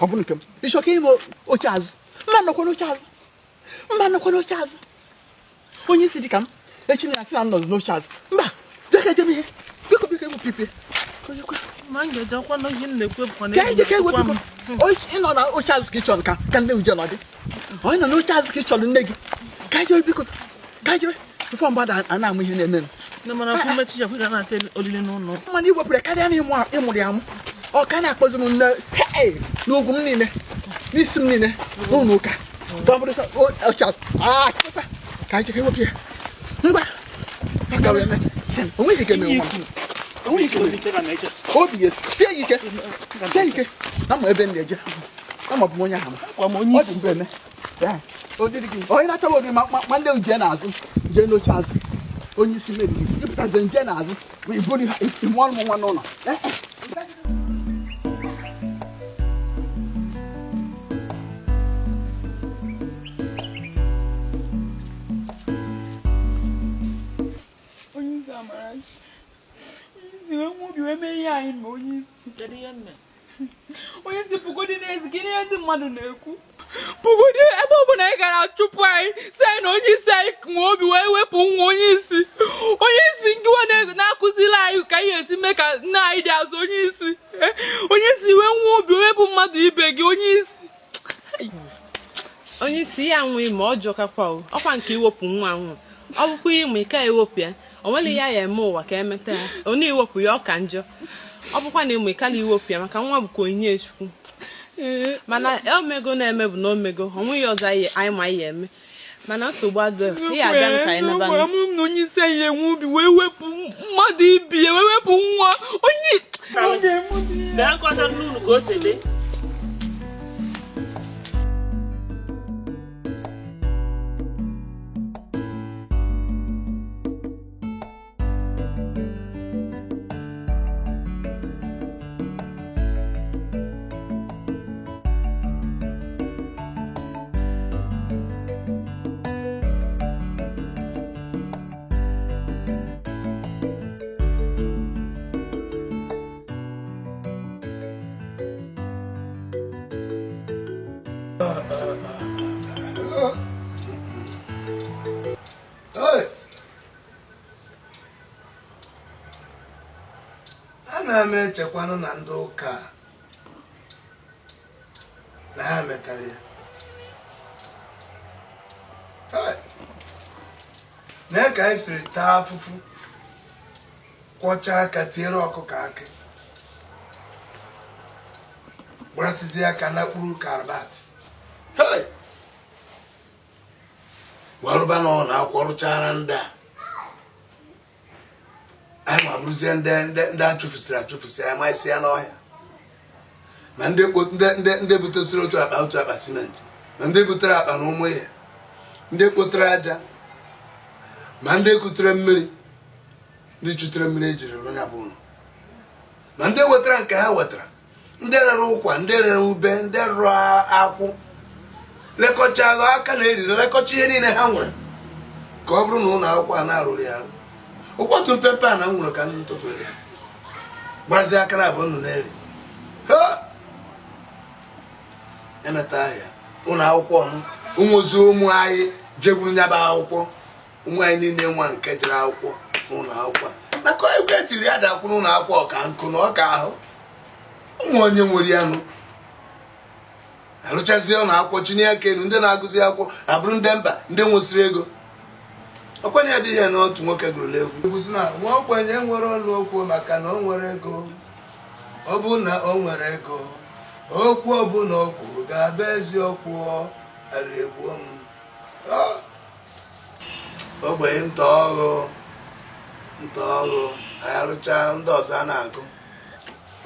ọ bụ nke m ịchọka ime oche azụ mma nnọkwa n'oche azụ onye isi dị ka m echi na asị na nnọzi n'oche azụ mba bịaka ejem ihe biko egwu pipie ma m ga-ejekwa na ihe m na-ekwu bụkwa na ịnọ na oche azụ ka ị chọrọ ka nne uje nọdị onye nọ n'oche azụ ka ị chọrọ nne gị ka jee biko ka jee bifọ mgbada a na-amụ ihe na-eme mana olili n'ụlọ mana iwepụrụ karịa na ịmụrụ ya mụ ọ ka na-akpọzi m nne n'ugwu m niile n'isi m niile n'ụlọ ụka ka anyị ewepụ ya ngwa onweghị ike mee obi ya sie ike ama ebe m na-eje ama bụ onye ahụ ọ dị mbe eme onye na-achọwa obi ma ndị jee n'azụ jee n'oche azụ onye isi mmeri gị ịpụtazi nje n'azụ ma iburu ime ọrụ m nwa n'ụlọ onye si pụgodi na-ezigi ihe ndị mmadụ na-ekwu pụgodi ebe ọ bụla ị gara chụpụ anyị si anyị na onye isi anyị nwe obi wee wepụ nwa onye isi ngịwa na-akụziri anyị ka anyị esi mee ka nna anyị dị azụ onye isi wee nwa obi wepụ mmadụ ibe gị onye isi ya nwụ ime ọjọọ kakwa ọkwa nke iwepụ nwa nwụ ọ bụkwa ime ka ewepụ ya o nwere ya eme ụwa ka emeta ya onye iwepụ ya ọ ka njọ ọ bụkwa na ịmụ ịkala iwepụ ya maka nwa bụkwa onyinye Chukwu mana omego na-eme bụ na omego ọ nweghị ọzọ anyị ma ihe eme mana nsogbu adịghị ihe abịa m ka anyị naba na onye isi anyị enwe obi wee wepụ mmadụ ibi ya wee wepụ nwa onye bịa nkọta n'ụlọ ka o si dị ana m echekwanụ na ndị ụka na ha metara ya na ka anyị siri taa afụfụ kwọchaa aka tiere ọkụkọ akị gbarasịzi aka na kpuru karabat warụba na ọ na-akwọ rụchara ndị a anyị ma bụrụzie ndị achụfụsịrị anyị ma isi ya n'ọhịa na ndị butesịrị otu akpa simenti na ndị butere akpa na ụmụ ihe ndị kpotere aja ma ndị kutere mmiri ndị chutere mmiri ejiri rụọ ya bụ ụlọ ma ndị wetara nke ha wetara ndị rere ụkwa ndị rere ube ndị rụrụ akwụ lekọcha agha aka na-eriri lekọcha ihe niile ha nwere ka ọ bụrụ na ụlọ akwụkwọ a na-arụrụ ya arụ ụkwọtụ mpepe a na m nwere ka ndị ntụtụrụ ya gbazie aka na abụ nnụ na-eri emeta ahịa ụlọ akwụkwọ ụmụzi ụmụ anyị jegburu nyaba akwụkwọ ụmụ anyị niile nwa nke jere akwụkwọ n'ụlọ akwụkwọ maka egwu etiri ya dakwụ n'ụlọ akwụkwọ ọka nkụ na ọka ahụ ụmụ onye nwere ya nụ arụchazie ụlọ akwụkwọ chinye aka elu ndị na-agụzi akwụkwọ abụrụ ndị mba ndị nwụsịrị ego ọkwanye ya dị ihe na otu nwoke gụrụ n'egwu egwu si na nwa ogbenye nwere ọlụ okwu maka na o nwere ego ọ bụ na o nwere ego okwu ọbụla o kwuru ga-abụ eziokwu arịegbuo m ogbenye nta ọrụ anyị arụcha ndị ọzọ a na-agụ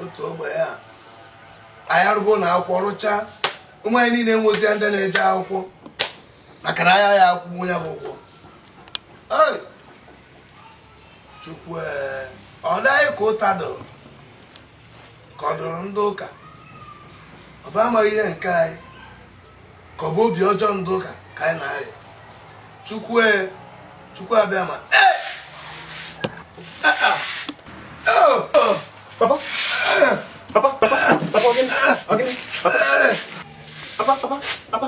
otu ogbenye anyị arụbụ na akwụkwọ rụcha ụmụ anyị niile nwezi ndị na-eje akwụkwọ maka na anya ya akwụkwọ ya bụ ụgwọ Chukwu ọ daghị ka ụta dụrụ ka ọ dụrụ ndị ụka ọ bụ amaghị ihe nke anyị ka ọ bụ obi ọjọọ ndị ụka ka anyị na-arịa Chukwu abịa ma Papa,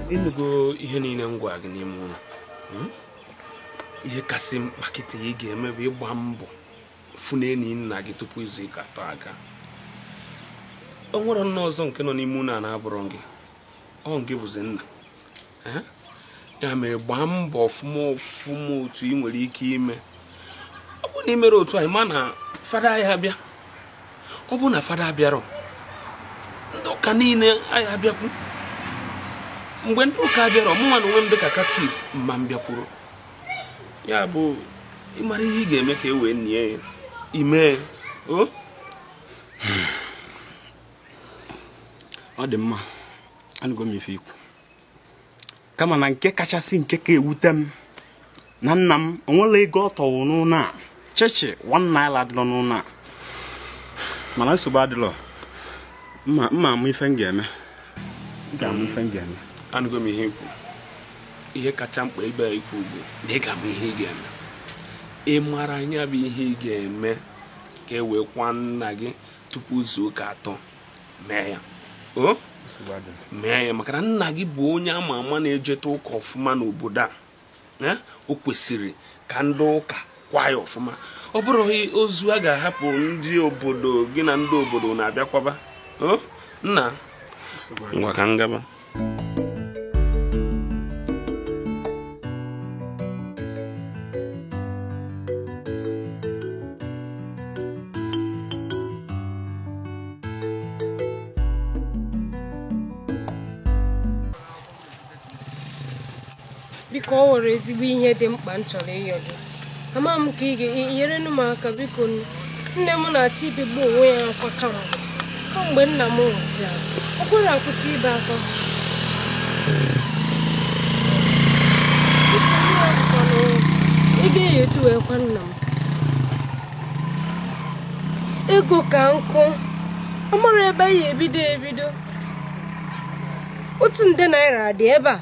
Ịnụgo ihe niile ngwa gị n'ime ụlọ ihe kasị mkpakịta ị ga-eme bụ ịgba mbọ fụ na enyi nna gị tupu izu ụka atọ aga. O nwere nna ọzọ nke nọ n'ime ụlọ a na-abụrụ gị, ọ nke bụzi nna ya mere gbaa mbọ ọfụma otu ị nwere ike ime. Ọ bụ na imere otu anyị ma na fada anyị abịa, ọ bụ na fada abịarọ ndị ụka niile anyị abịakwu. Mgbe ndị ụka abịara ọmụnwa na onwe m dịka katkis mma m bịakwuru ya bụ ịmara ihe ị ga-eme ka e wee nie ya ime ọ dị mma anụgo m ife ikwu kama na nke kachasị nke ka ewute m na nna m onwere ego ọ tọwụ n'ụlọ a chechi 1 naira adịrọ n'ụlọ a mana nsogbu adịrọ mma amụ ife m ga-eme anụgo m ihe ikwu ihe kacha mkpa ebe ikwu ugwu dịga bụ ihe ị ga-eme. Ị mara anya bụ ihe ị ga-eme ka e wee kwa nna gị tupu izu ụka 3 mee ya. Mee ya maka na nna gị bụ onye ama ama na-ejeta ụka ọfụma n'obodo a. O kwesịrị ka ndị ụka kwa ya ọfụma. Ọ bụrụ ozu a ga-ahapụ ndị obodo gị na ndị obodo na-abịakwaba. Nna ngwa ka ngaba. Biko o nwere ezigbo ihe dị mkpa m chọrọ ịyọ gị. Ama m ka ị ga-enyere m aka biko. Nne m na-achọ ibegbu onwe ya akwa kamgbe nna m nwụsịrị. Ọ bụrụ akwụsị ibe akwa. Ị ga-eyi etu wee kwa nna m. Ego ka nkụ. Ọ mara ebe anyị ebido. 1,000 naira dị ebe a.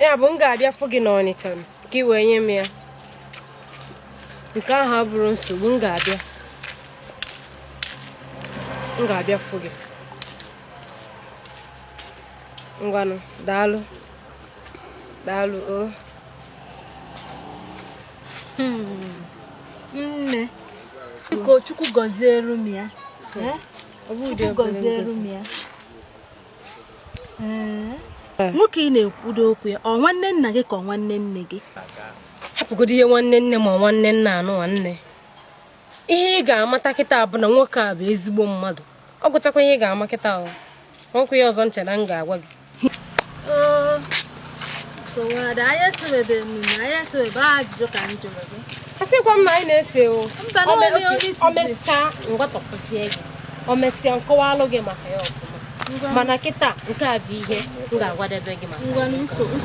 Ya bụ m ga-abịa fụ gị n'Ọnịcha ka ị wee nye m ya. Nke ahụ abụrụ nsogbu, m ga-abịa fụ gị. Ngwanụ, daalụ o. Nne, biko Chukwu gọziere m ya. Chukwu gọziere m ya. Nwoke ị na-ekwudo okwu ya, ọ nwanne nna gị ka ọ nwanne nne gị? Hapụgodo ihe nwanne nne ma nwanne nna anụ nwanne. Ihe ị ga-amata kịta bụ na nwoke a bụ ezigbo mmadụ. Ọ gụtakwa ihe ị ga-ama kịta ahụ. Nwoke ya ọzọ nche na m ga-agwa gị. Ajụjụ ka m jụrụ gị. Asịkwa m na anyị na-ese o. O mesịa ngwatọpụzie gị. O mesịa nkọwalụ gị maka ya ọfụma. Mana kịta nke a bụ ihe m ga-agwadebe gị maka. Ngwa nsogbu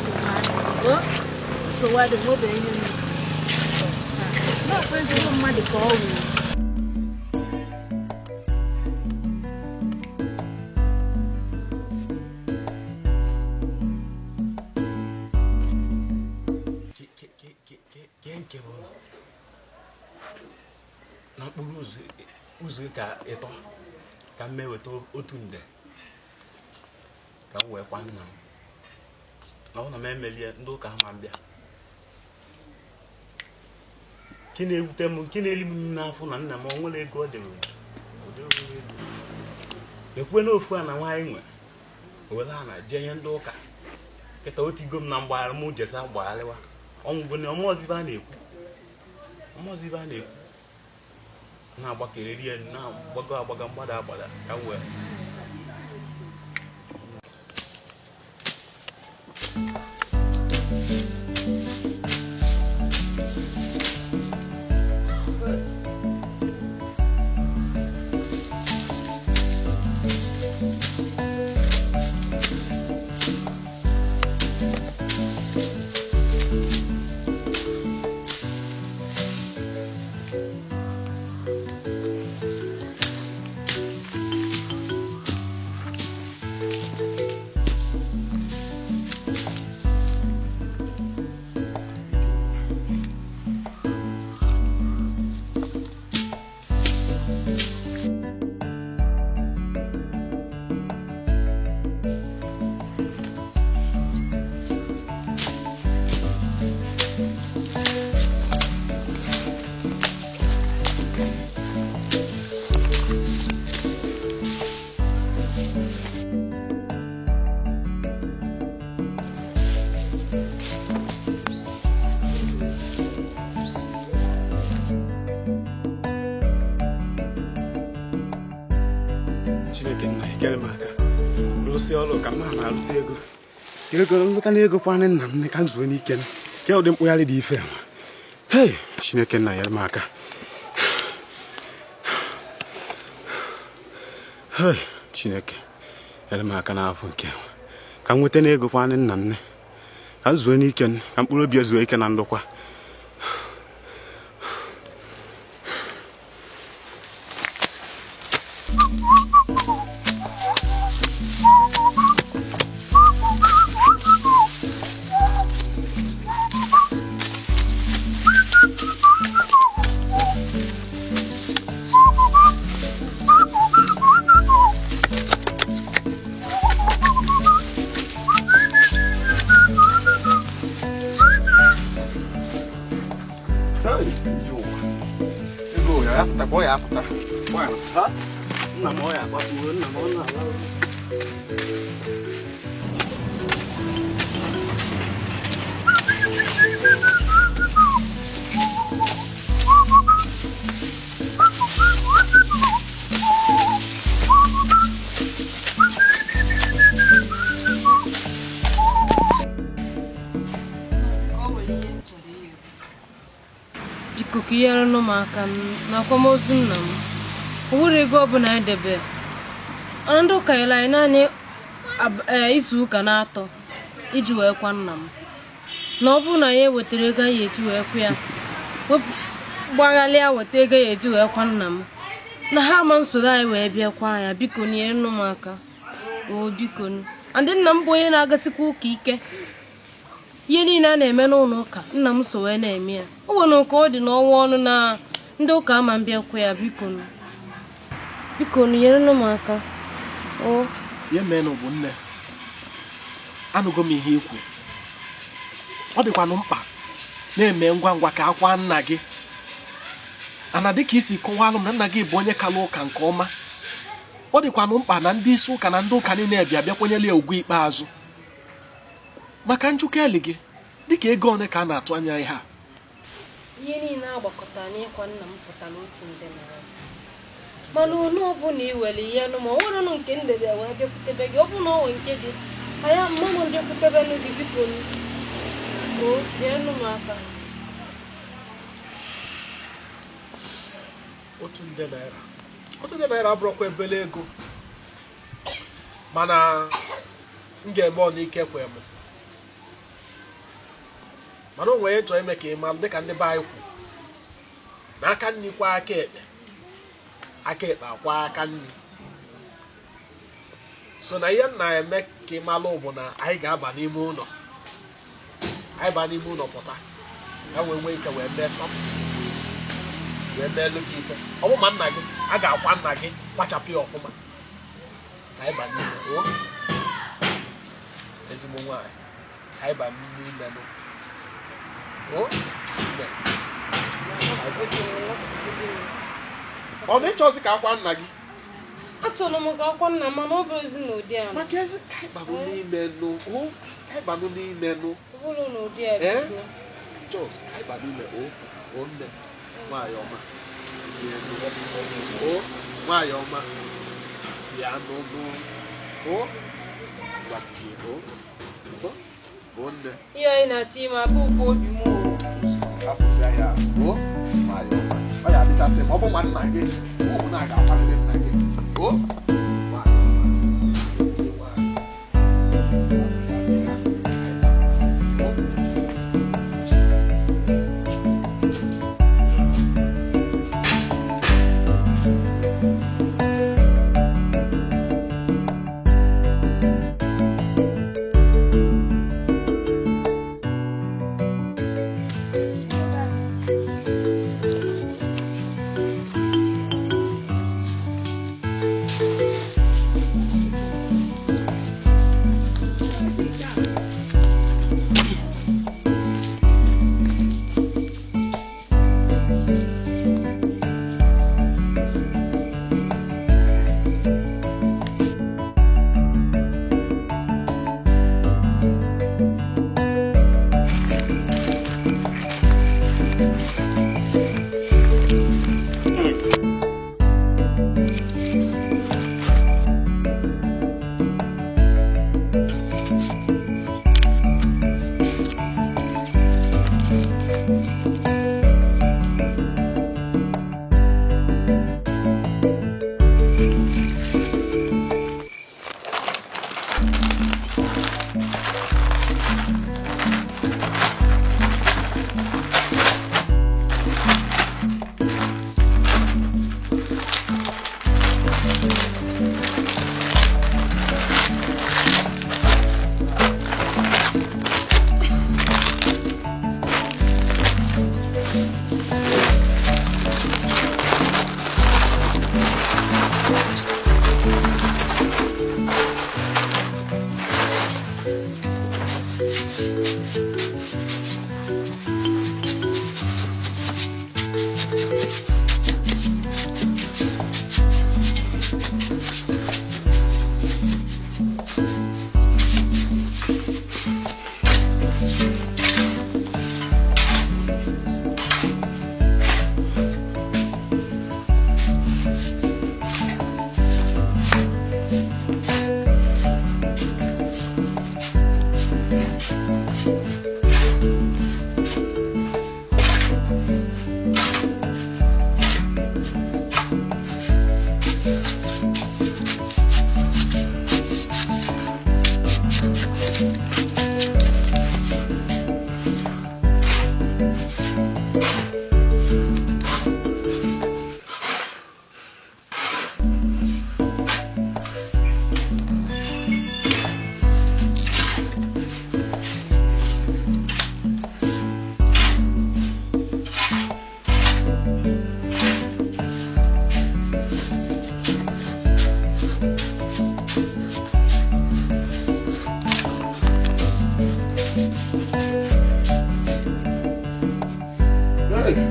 adị nwobe ihe m. Na-ekwe ezigbo mmadụ ka ọ wụ. Na mkpụrụ ụzọ ka ịtọ ka m meweta 1,000 ka m wee kwa nna m na ọ na m emelie ndị ụka ha ma mbịa. Nke na-ewute m, nke na-eli m n'afọ na nna m o nwere ego ọ dịrị ekwe n'ofu a na nwaanyị nwe owere a na-je nye ndị ụka kịta otigo m na mgbagharị m jesa gbagharịwa ọnwụgo na ọmụọzibe a na-ekwu na-agbakeriri ya na-agbaga mgbada ka wee nlụta na ego kwanị nna m ka m zuo n'ike ka ụdị mkpụgharị dị ife ma hei Chineke nna nyere m aka. Hei Chineke nyere m aka n'afọ nke ka m nweta na ego kwanị nna m ka m zuo n'ike ka mkpụrụ obi zuo ike na ndokwa. Ikuku yere nụ m aka n'akwamozu nna m. O nwere ego ọbụla anyị debe. Ndị ụka nyere anyị naanị izu ụka na-atọ iji wee kwa nna m. Na ọ bụrụ na ya ewetara ego anyị eji wee kwa ya, gbaghalịa weta ego ya eji wee kwa nna m. Na ha ama nsoro anyị wee bịa kwa ya, biko nyere nụ m aka. O biko nụ. Ndị nna m bụ onye na-agasikwa ụka ike. Ihe niile a na-eme n'ụlọ ụka nna m so wee na-eme ya. O nwere nke ọ dị n'ọnwa ọnụ na ndị ụka ama mbịakwa ya, biko nyere nụ m aka. Ya menụ bụ nne, anụgo m ihe ikwu. Ọ dịkwanụ mkpa na-eme ngwa ngwa ka akwa nna gị. Ana dịka isi kọwalụ m na nna gị bụ onye kalụ ụka nke ọma. Ọ dịkwanụ mkpa na ndị isi ụka na ndị ụka niile bịa kwenyere ya ugwu ikpeazụ. Maka njụkọ eli gị, dịka ego one ka a na-atụ anya ihe a. Ihe niile agbakọtara n'ịkwa nna m pụtara otu nde naira. Mana onu ọbụla iwere ihe nụ ma ọ nwere nụ nke ndebe wee bịakwutebe gị, ọ bụ na ọ nwere nke gị anya mmanụ bịakwutebe nụ gị, biko nyere nụ m aka. Otu nde naira abụrụkwa ebele ego, mana m ga-eme ọ n'ike kwe m. Mana o nwere chọọ ime ka ị malụ dịka ndị be anyị kwu na aka nri kwa aka ekpe akwa aka nri. So na ihe m na-eme ka ị malụ bụ na anyị ga-aba n'ime ụlọ, anyị baa n'ime ụlọ pụta ya wee nwee ike wee mee sọm wee meelụ gị ife. Ọ bụ ma nna gị a ga-akwa nna gị kpachapụ ya ọfụma ka anyị baa n'ime ezigbo nwaanyị, anyị baa n'ime nụ. Ọ na-echọzi ka akwa nna gị? Achọrọ m ka akwa nna mana ọ bụ ezi n'ụdị a. Maka ezi anyị banụ n'ime nụ. Ọ bụrụ n'ụdị a biko. Jos, anyị banụ n'ime nne nwaanyị ọma. Nwaanyị ọma bịa n'ụlọ nne. Ihe anyị na-ati ime abụ ụkwụ obi m. Hapụsị ya nwaanyị ọma. Ọ ya adịchasị ma ọ bụ ma nna gị ụmụ na-aga akwadebe nna gị. Ogeduga,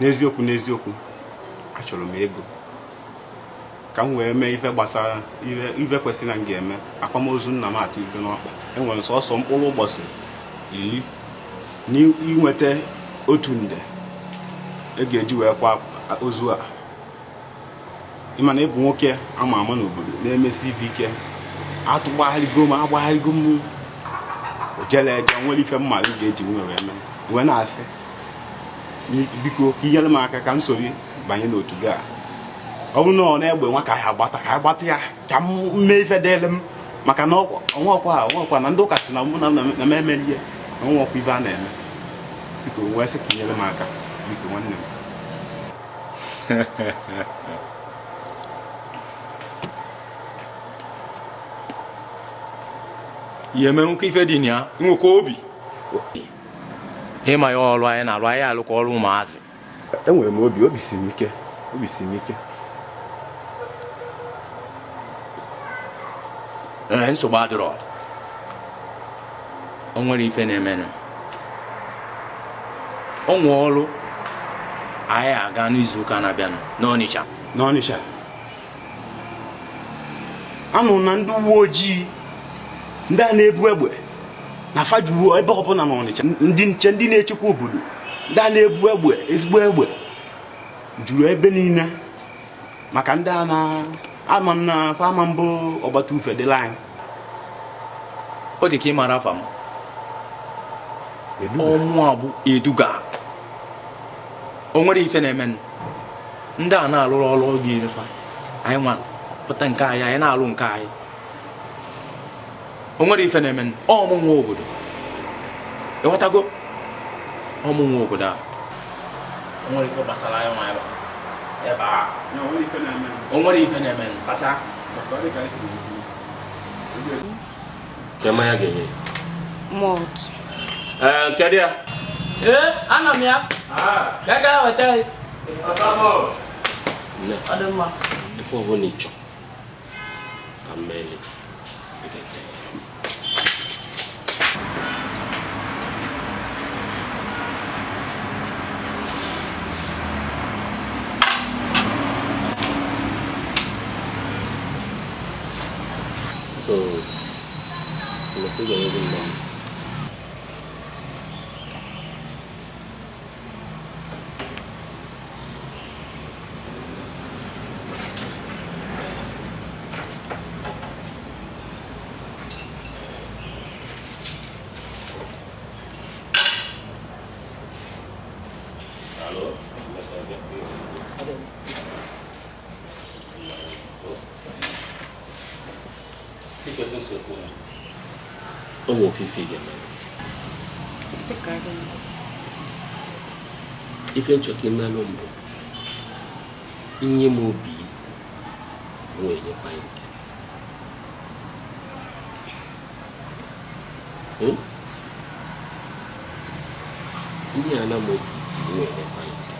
n'eziokwu achọrọ m ego ka m wee mee ife gbasara ife kwesịrị na m ga-eme akwamozu nna m atụ ibe n'ọkpa. Enwere sọsọ mkpụrụ ụbọchị 10 n'inweta 1 nde ga-eji wee kwa ozu a. Ịma na ịbụ nwoke ama ama n'obodo na-emesi ibe ike agbagharịgo m jele eje nwere ife mmadụ ga-eji nwere eme wee na-asị biko ka inyere m aka ka m soro banye n'otu gị a. Ọ bụrụ na ọ na-egbe nwa ka ha gbata ya ka m mee ife dịrị m maka na ọnwakwa na ndị ụka si na mụ na m emere ihe na ọnwakwa ife a na-eme si ka wee sị ka inyere m aka biko nwanne m. ihe mere nwoke ife dị na ya nwekwa obi ịma ya ọrụ anyị na-alụ anyị alụ ka ọrụ ụmụazị. Enwere m obi si m ike nsogbu adịrọ. O nwere ife na-emenụ onwe ọrụ anyị aga n'izu ụka na-abịanụ n'Ọnịcha. Anụ na ndị uwe ojii ndị a na-ebu egbe na fajuwo ebe ọbụla n'Ọnịcha, ndị nche ndị na-echekwa obodo ndị a na-ebu egbe ezigbo egbe juru ebe niile maka ndị a na-ama m na fama mbụ ọgbata ufe dịla anyị. Ọ dị ka ị mara afa m ọmụ bụ Eduga. O nwere ife na-eme ndị a na-alụrụ ọrụ oge irefa anyị nwa pụta nke anyị na-alụ nke anyị. O nwere ife na-eme ọmụnwa obodo ịghọtago ọmụnwa obodo a. O nwere ife gbasara anyị nwa ebe a o nwere ife na-eme gbasara kema ya ga-enye malt. Kedu ya? Ana m ya. Gaga weta ya. Adama. Ife ọbụla ịchọ ka mmele. So, unapiga hivi ndani. Ọmọ fífi gẹ̀mẹ́. Ife nchọka mmanụ mbụ inye m obi nwee nyekwa nke. Inye ana m obi nwee nyekwa nke.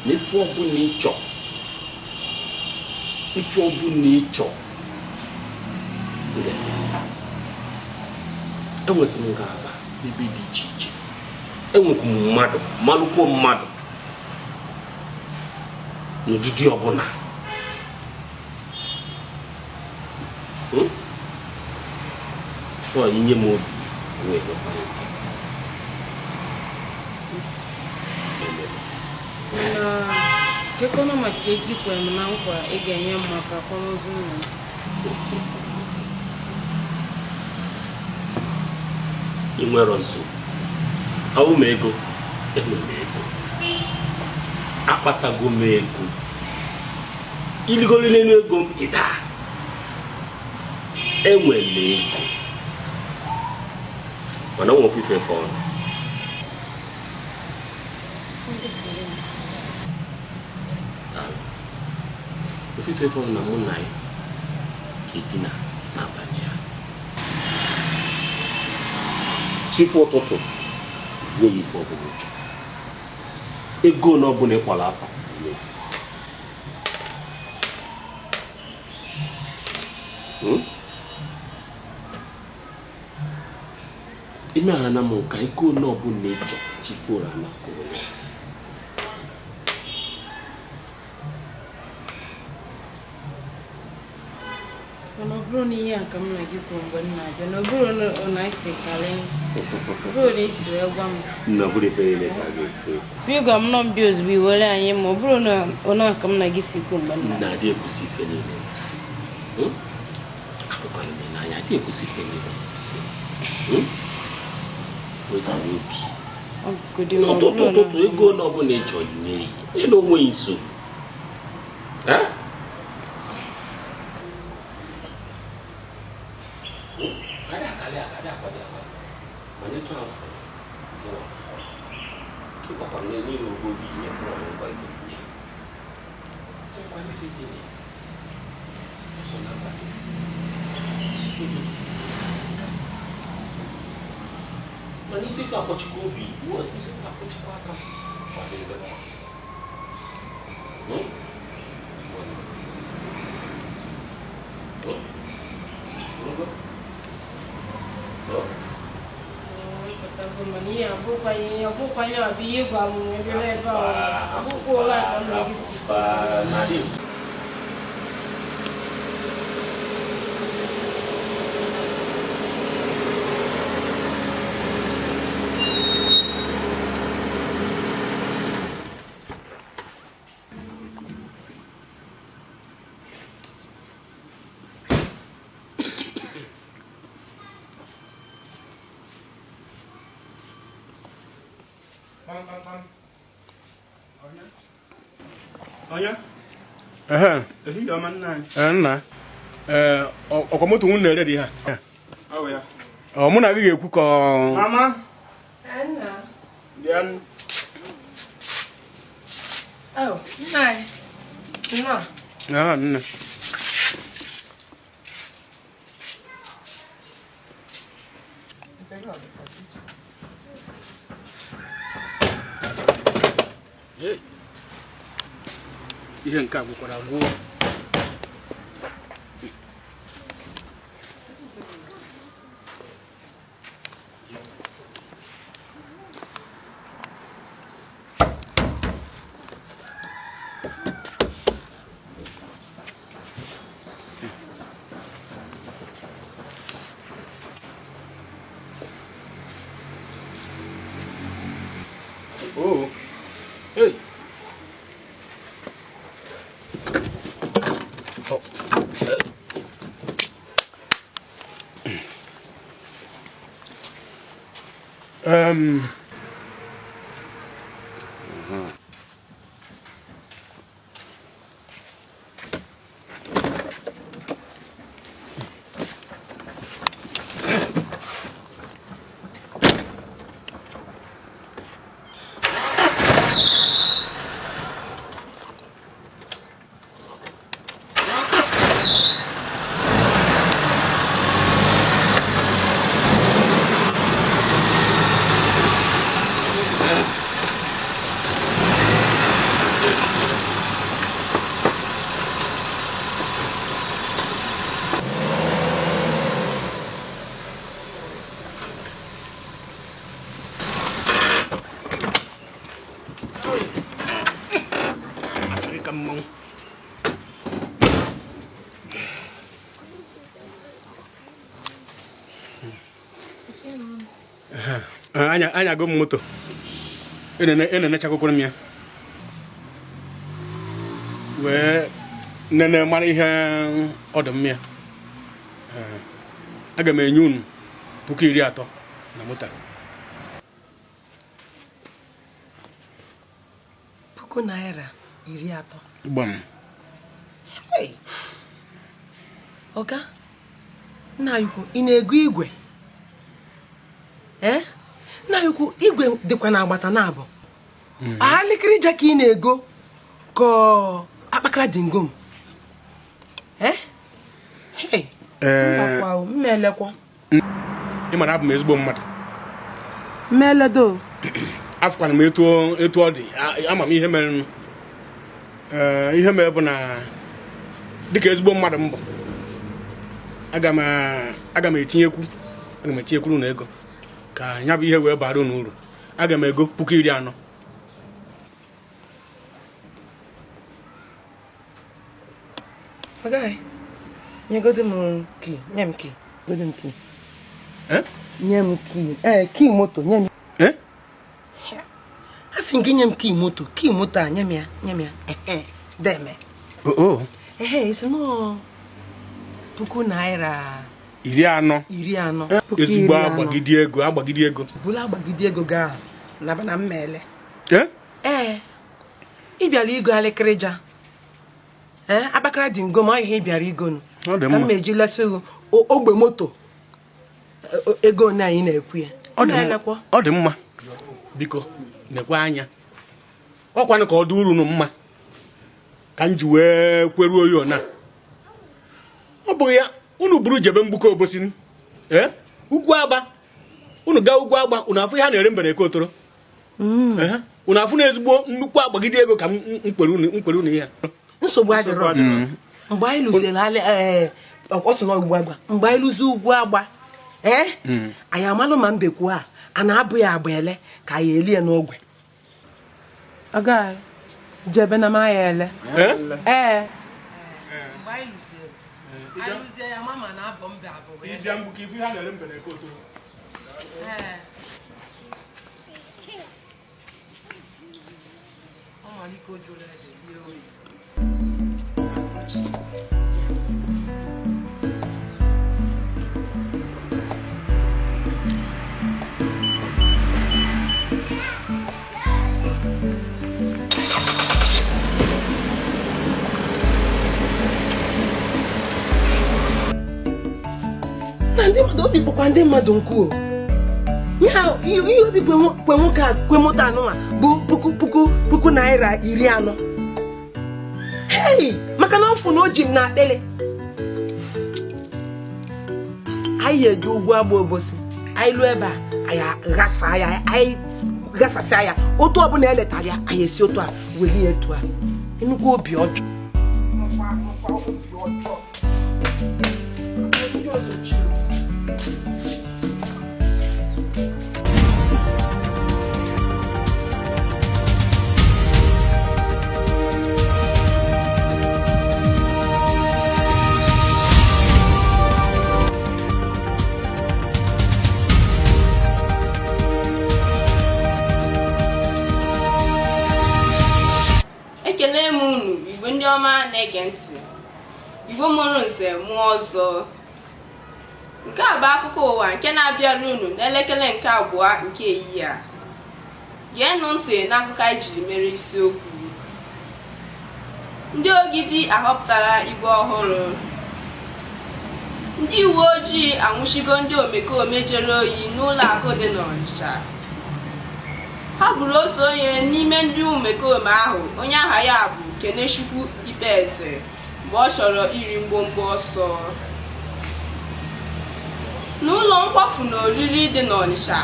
N'ife ọbụla ịchọ enwesịrị m ga-aba ebe dị iche iche. Enwekwu m mmadụ malụkwuo mmadụ n'ụdịdị ọbụla. Inye m obi wee nyekwa nke. Kekọnọ maka ego ikwere m na nkwa ị ga-enye m maka akwamozu nna m. I nwere ọzọ awụ m ego enwe m ego akpatago m ego iligoro n'elu ego m ịda enwe m ego mana nwe ofufe fọrọ ofufe fọrọ na mụ na ya edina n'abalị ya chifu ụtụtụ ruo ife ọbụla ego na ọbụla ịkwara afa ime ana m ka iko na ọbụla ịchọ chifuru ana kụrụ ya. Mana ọ bụrụ na ihe a ka m na gị kwuru mgbe m na-abịa na ọ bụrụ na isi kalị ọ bụrụ na isi wee gwa m na bụrụ ebe ile ka ga-ekwu bịa m nọ mbịa ozugbo iwere anyị ma ọ bụrụ na ọ na-aka m na gị si kwuo mgbe m na-adị ekwusi ife niile ekwusi atụkwala m n'anya adị ekwusi ife niile ekwusi ụtụtụ ego na ọbụla ịchọ nyere ihe na onwe iso Mas isso está pode ouvir, o outro isso está pode falar, pode dizer não. Onya? Ehi ya man nan. Nna. Okomoto nwunne ere di ha. Awo ya. Mụ na gị ga-ekwu ka Mama. Nna. Dian. Oh, nna. Nna. Nna. Ihe nke a gwụkwara agwụ. Oh, hey. Anya go moto. Ene chakwara m ya. Wee nene mara ihe ọdụm ya. Aga m enye unu $30,000 na moto. $30,000. Gbam. Hey. Oga. Nna yuko ị na-ego igwe? Nna yuko igwe dịkwa na agbata na abụ. Alikiri je ka ị na-ego ka akpakara jingom. Hey. Mbakwa mmelekwa. Ị mara abụ m ezigbo mmadụ. Mmeledo. Afụkwana m etu ọ dị. Ama m ihe mere ihe mere bụ na dịka ezigbo mmadụ mbụ. aga m etinyekwu na ego ka nya bụ ihe wee bara unu uru. Aga m ego 40,000. Agaghị nyegodo m kii, nye m kii, godo m kii. Nye m kii, kii moto, nye m. A sị gị nye m kii moto a, nye m ya, deme. Isi nọọ Naira 40. Ezigbo agbagide ego. Bụla agbagide ego gaa naba na mmele. Ị bịara igo alịkịrịja. Abakara dị ngo ma ihe ị bịara igonu. Ka m eji lesị ogbe moto ego na anyị na-ekwu ya. Ọ dị mma. Biko nekwa anya. Ọkwanụ ka ọ dị uru mma. Ka m ji wee kweruo oyi na. Ọ bụ ya unu buru jebe mgbuko obosi. Ugwu Agba. Unu gaa Ugwu Agba, unu afụ ihe a na-ere mbere Ekotoro. Unu afụ na ezigbo nnukwu agbagide ego ka m mkpere unu ihe. Nsogbu adịrọ. Mgbe anyị lụsịrị ọsọ n'Ugwu Agba, mgbe anyị lụzi Ugwu Agba, anyị amalụ ma mbekwu a na-abụ ya agba ele ka anyị elie n'ogwe. Agaghị jebe na maya ele. Mgbe anyị lụzie ya mama na-abọ mbe abụọ. Ịbịa mgbuka ifu ihe a na-ere mbere Ekotoro. Ọ malike o jụrụ ede lie oyi. Na ndị mmadụ obi kpọkwa ndị mmadụ nkwu. Ihe obi kwe nwoke a kwe moto anụnwa bụ puku Naira 40. Maka na ọfụ na o ji m na akpịlị. Anyị eji Ugwu Agba obosi. Anyị lụọ ebe a, anyị ghasasịa ya. Otu ọbụla eletara ya, anyị esi otu a weli etu a. Nnukwu obi ọjọọ. Ekele m unu Igbo ndị ọma na-ege ntị. Igbo mụrụ nze mụọ ọzọ. Nke a bụ akụkọ ụwa nke na-abịara unu n'elekere nke 2 nke ehihie a. Geenụ ntị n'akụkọ anyị jiri mere isiokwu. Ndị Ogidi ahọpụtara igwe ọhụrụ. Ndị uwe ojii anwụchigo ndị omekome jere oyi n'ụlọ akụ dị n'Ọnịcha. Ha gburu otu onye n'ime ndị omekome ahụ, onye aha ya bụ Kenechukwu Ikpeeze, mgbe ọ chọrọ iri mgbomgbo ọsọ. N'ụlọ nkwafu na oriri dị n'Ọnịcha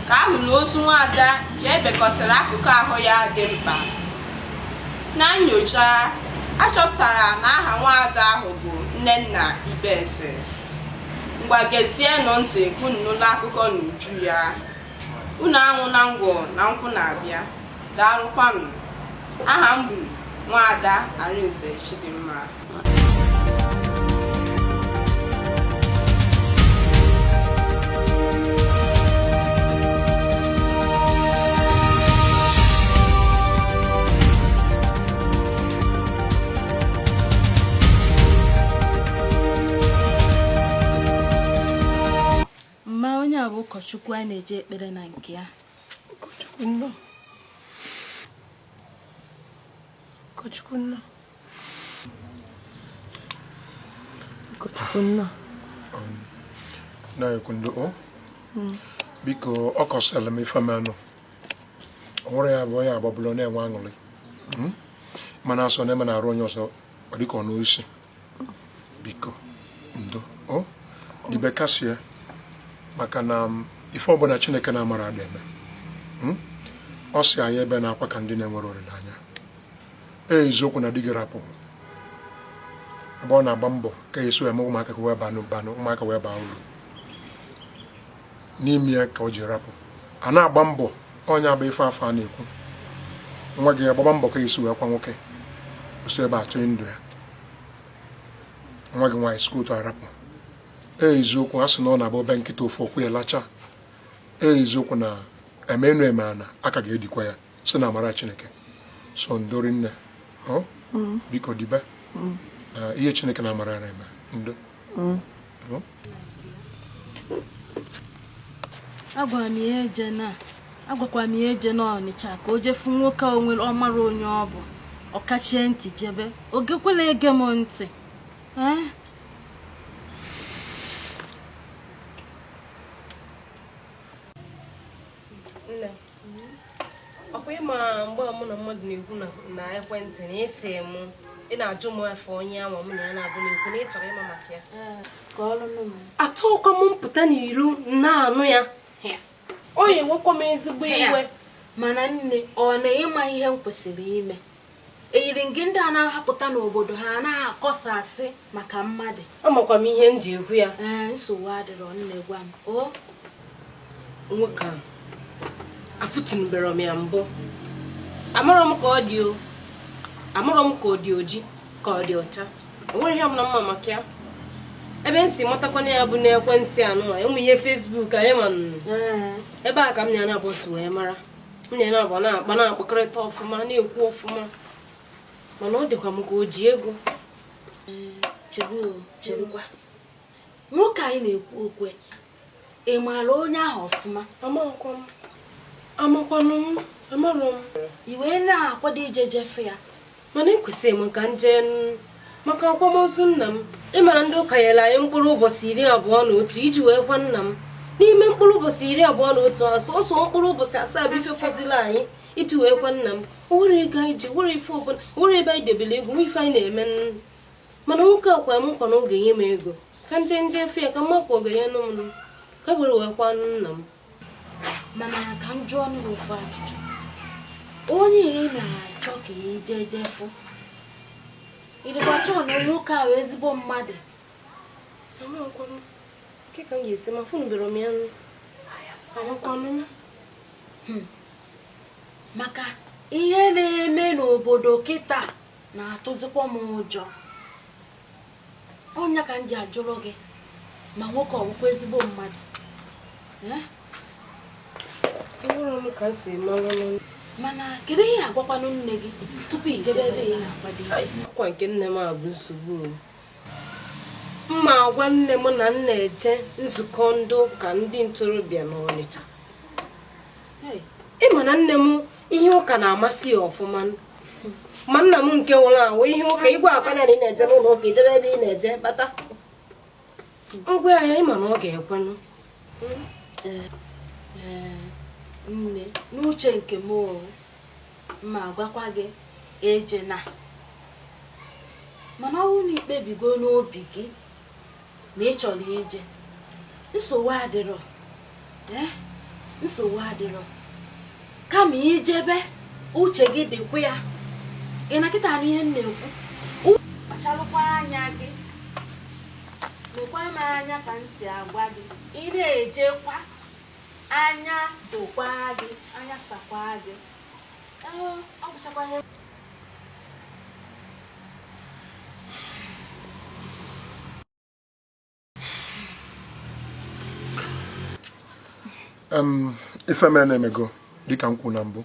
ka a hụrụ ozu nwaada nke ebekọsịrị akụkụ ahụ ya dị mkpa. Na nnyocha, a chọpụtara na aha nwaada ahụ bụ Nnenna Ikpeeze. Mgbagezienụ ntị unu n'ụlọ akụkọ n'uju ya. Unu anwụ na ngwọ na nkwụ na-abịa. Daalụkwanụ. Aha m bụ Nwaada Arinze Chidimma. Mma onye a bụ ụkọchukwu a na-eje ekpere na nke ya. Ụkọchukwu nna. Na-ekwundo biko ọ kọsara m ife menụ. O nwere ya bụ onye agbabụla na-enwe aṅụrị. Mana asọ na-eme na-arụ onye ọzọ ọ dịka ọ n'isi. Biko ndo dibe kasie maka na ife ọbụla Chineke na-amara ada eme. Ọ sị anyị ebe na-akwa ka ndị na-enwere olileanya. Eziokwu na dị gị rapụ. ebe ọ na-agba mbọ ka eso eme ụmụaka wee banụ ụmụaka wee baa uru n'ime ya ka o ji rapụ a na-agba mbọ onye agba ife afọ a na-ekwu nwa gị agbaba mbọ ka esi wee kwa nwoke oso ebe atụ ndụ ya nwa gị nwaanyị skutu arapụ eziokwu a sị na ọ na-abụ obe nkịta ofu okwu ya lacha eziokwu na emenu eme ana aka ga-edikwa ya si na amara Chineke so ndori nne biko dibe ihe Chineke na amara ya eme ndo agwakwara m ya eje n'Ọnịcha ka o jefu nwoke onwere ọmara onye ọ bụ ọkachie ntị jebe ogekwela ege m ntị nne ọkwa ịma mgbe mụ na mmadụ na-ekwu na ekwentị na esi m ị na-ajụ m afọ onye ahụ mụ na ya na-abụ na-ekwu na ị chọrọ ịma maka ya atụọkwa m mpụta n'iru na-anụ ya ọ ya enwekwa m ezigbo iwe mana nne ọ na ịma ihe m kwesịrị ime eyiri gị ndị a na-ahapụta n'obodo ha anaghị akọsasị maka mmadụ amakwa m ihe m ji ekwu ya nsogbu adịrọ nne gwa m nwoke a afụtinubere m ya mbụ amarọ m ka ọ dị amarọ m ka ọ dị oji ka ọ dị ọcha o nwere ihe m na mma maka ya ebe m si matakwana ya bụ n'ekwentị anụ enwe ihe Facebook anyị ma ebe a ka m na na-abụ si wee mara m na-abụ na-akpa na-akpakọrịta ọfụma na-ekwu ọfụma mana ọ dịkwa m ka o ji ego cherukwa nwoke anyị na-ekwu okwe ị maara onye ahụ ọfụma amakwanụ m amarọ m i wee na-akwado ije jefe ya mana ekwesịrị m ka nje maka akwamozu nna m ịmara ndị ụka nyere anyị mkpụrụ ụbọchị 21 iji wee kwa nna m n'ime mkpụrụ ụbọchị 21 ahụ sọsọ mkpụrụ ụbọchị 7 bụ ife fọzila anyị iji wee kwa nna m o nwere ego anyị ji nwere ife ọbụla nwere ebe anyị debere ego nwe ife anyị na-eme mana nwoke akwa m nkwa na oge nye m ego ka nje efe ya ka mmakwa oge ya nụ m ka were wee kwa nna m mana ka m jụọ ọnụ ofu ajụjụ onye ị na-achọ ka ije jefu ịdịkwa chọọ na nwoke ahụ ezigbo mmadụ ka m ga-esi ma fụnubere m ya maka ihe na-eme n'obodo kịta na-atụzikwa m ụjọ ọnya ka m ji ajụrụ gị ma nwoke ọbụkwa ezigbo mmadụ mana kedu ihe agwakwanụ nne gị tupu ijebe ebe ị na-akwado akwa nke nne m abụ nsogbu mma agwa nne m na nna eje nzukọ ndị ụka ndị ntorobịa n'Ọnịcha ịma na nne m ihe ụka na-amasị ya ọfụma ma nna m nke nwụrụ anwụ ihe ụka igwe akwa na ị na-eje n'ụlọ ụka idebe ebe ị na-eje bata ngwa ya ịma na ọ ga-ekwenụ nne n'uche nke m ma agwakwa gị eje na mana ọ bụrụ na ikpebigo n'obi gị na ị chọrọ ije nsogbu adịrọ kama ijebe uche gị dịkwa ya ị na kịta na ihe m na-ekwu kpacharụkwa anya gị mekwa m anya ka m si agwa gị ị na-ejekwa anya dokwa gị anya sakwa gị ọ bụchakwa ihe ife mere na-emego dịka m kwuru na mbụ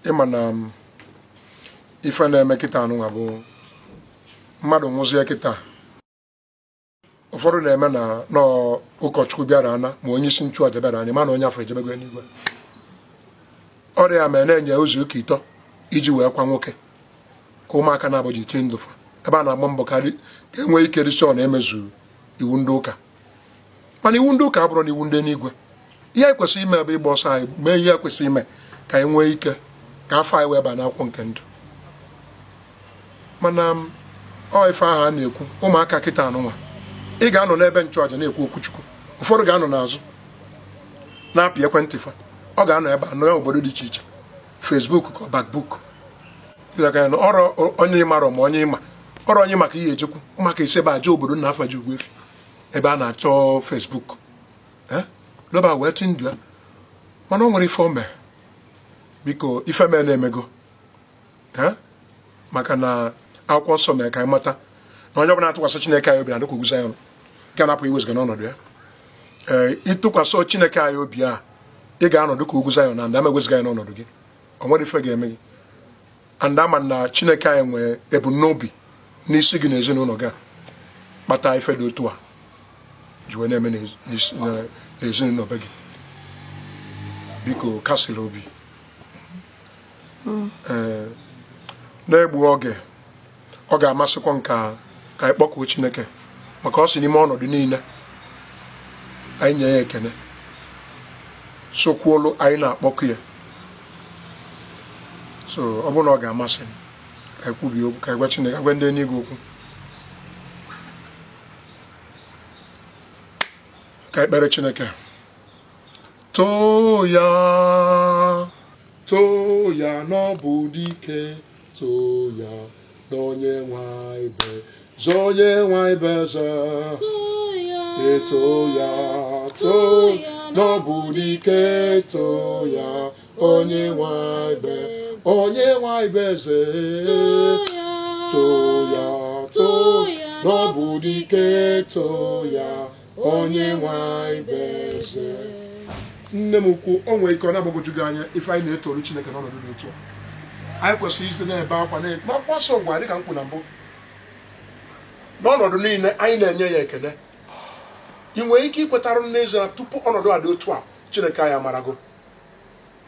ịma na ife na-eme kịta anụnwa bụ mmadụ nwụzie kịta ụfọdụ na-eme na ụkọchukwu bịara ana ma onye isi nchụaja bịara anyị mana onye afọ ejebego n'igwe ọrịa ma na-enye ụzọ ụka ịtọ iji wee kwa nwoke ka ụmụaka na-abụji tie ndụfa ebe a na-agba mbọ ka enwee ike rịsọ na emezu iwu ndị ụka mana iwu ndị ụka abụrụ na iwu ndị n'igwe ihe anyị kwesịrị ime ebe ịgba ọsọ anyị mee ihe kwesịrị ime ka anyị nwee ike ka afọ anyị wee baa n'akwụkwọ nke ndụ mana ọ ife ahụ a na-ekwu ụmụaka kịta anụnwa ị ga-anọ n'ebe nchụaja na-ekwu okwuchukwu ụfọdụ ga-anọ n'azụ na-apị ekwentị fa ọ ga-anọ ebe a n'obodo dị iche iche Facebook ka bakbuk ọrụ onye ịmarọ ma onye ịma ọrụ onye maka ihe ejekwu maka isi ebe aja obodo na afaji Ugwefi ebe a na-achọ Facebook lọba wee tụ ndụ ya mana ọ nwere ife ome biko ife mee na-emego maka na akwụkwọ nsọ mee ka anyị mata na onye ọbụla na-atụkwasị Chineke anyị obi na dịka ugwu Zayọn nke na-apụ iwezụga n'ọnọdụ ya ịtụkwasị Chineke anyị obi a ị ga-anọdụ ka ugwu Zayọn na ndị ama ewezụga ya n'ọnọdụ gị o nwere ife ga-eme gị and ama na Chineke anyị nwee ebumnobi n'isi gị na ezinụlọ gị kpata ife dị otu a ji wee na-eme n'ezinụlọ be gị biko kasịla obi na-egbu oge ọ ga-amasịkwa nka ka anyị kpọkuo Chineke maka ọ si n'ime ọnọdụ niile anyị nye ya ekene sokwuolu anyị na-akpọku ya so ọ bụrụ na ọ ga-amasị m ka anyị kwubie okwu ka anyị gwa Chineke gwa ndị eluigwe okwu ka anyị kpere Chineke too ya n'ọbụ dike too ya n'onye nwe ibe zonye nwe ibe too ya n'ọbụ dike too ya onye nwe ibe too ya n'ọbụ dike too ya onye nwe ibe nne m ukwu o nwere ike ọ na-agbagwoju gị anya ife anyị na-etoru Chineke n'ọnọdụ dị otu a anyị kwesịrị isi na-ebe akwa na-akwa nsọ gwa dịka m kwuru na mbụ n'ọnọdụ niile anyị na-enye ya ekele ị nwere ike ikwetarụ n'ezie na tupu ọnọdụ a dị otu a Chineke anyị amarago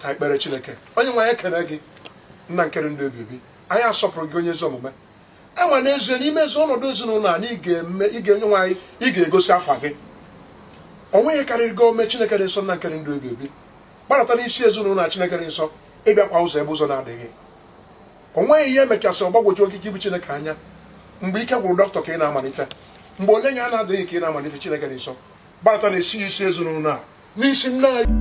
ka anyị kpere Chineke onye nwe anyị ekele gị nna nkere ndụ ebibi anyị asọpụrụ gị onye ezi omume ama n'ezie n'ime ezi ọnọdụ ezinụlọ a na ị ga-enye nwe anyị ị ga-egosi afa gị onweghị karịrị gị ome Chineke dị nsọ nna nkere ndụ ebibi gbarata n'isi ezinụlọ na Chineke dị nsọ ịbịakwa ụzọ ebe ụzọ na-adịghị onweghị ihe emechasị ọgbagwoju okike ibu Chineke anya mgbe ike gwụrụ dọkịta ka ị na-amalite mgbe onye ya na-adịghị ka ị na-amalite Chineke dị nsọ gbarata n'isi ezinụlọ a n'isi nna anyị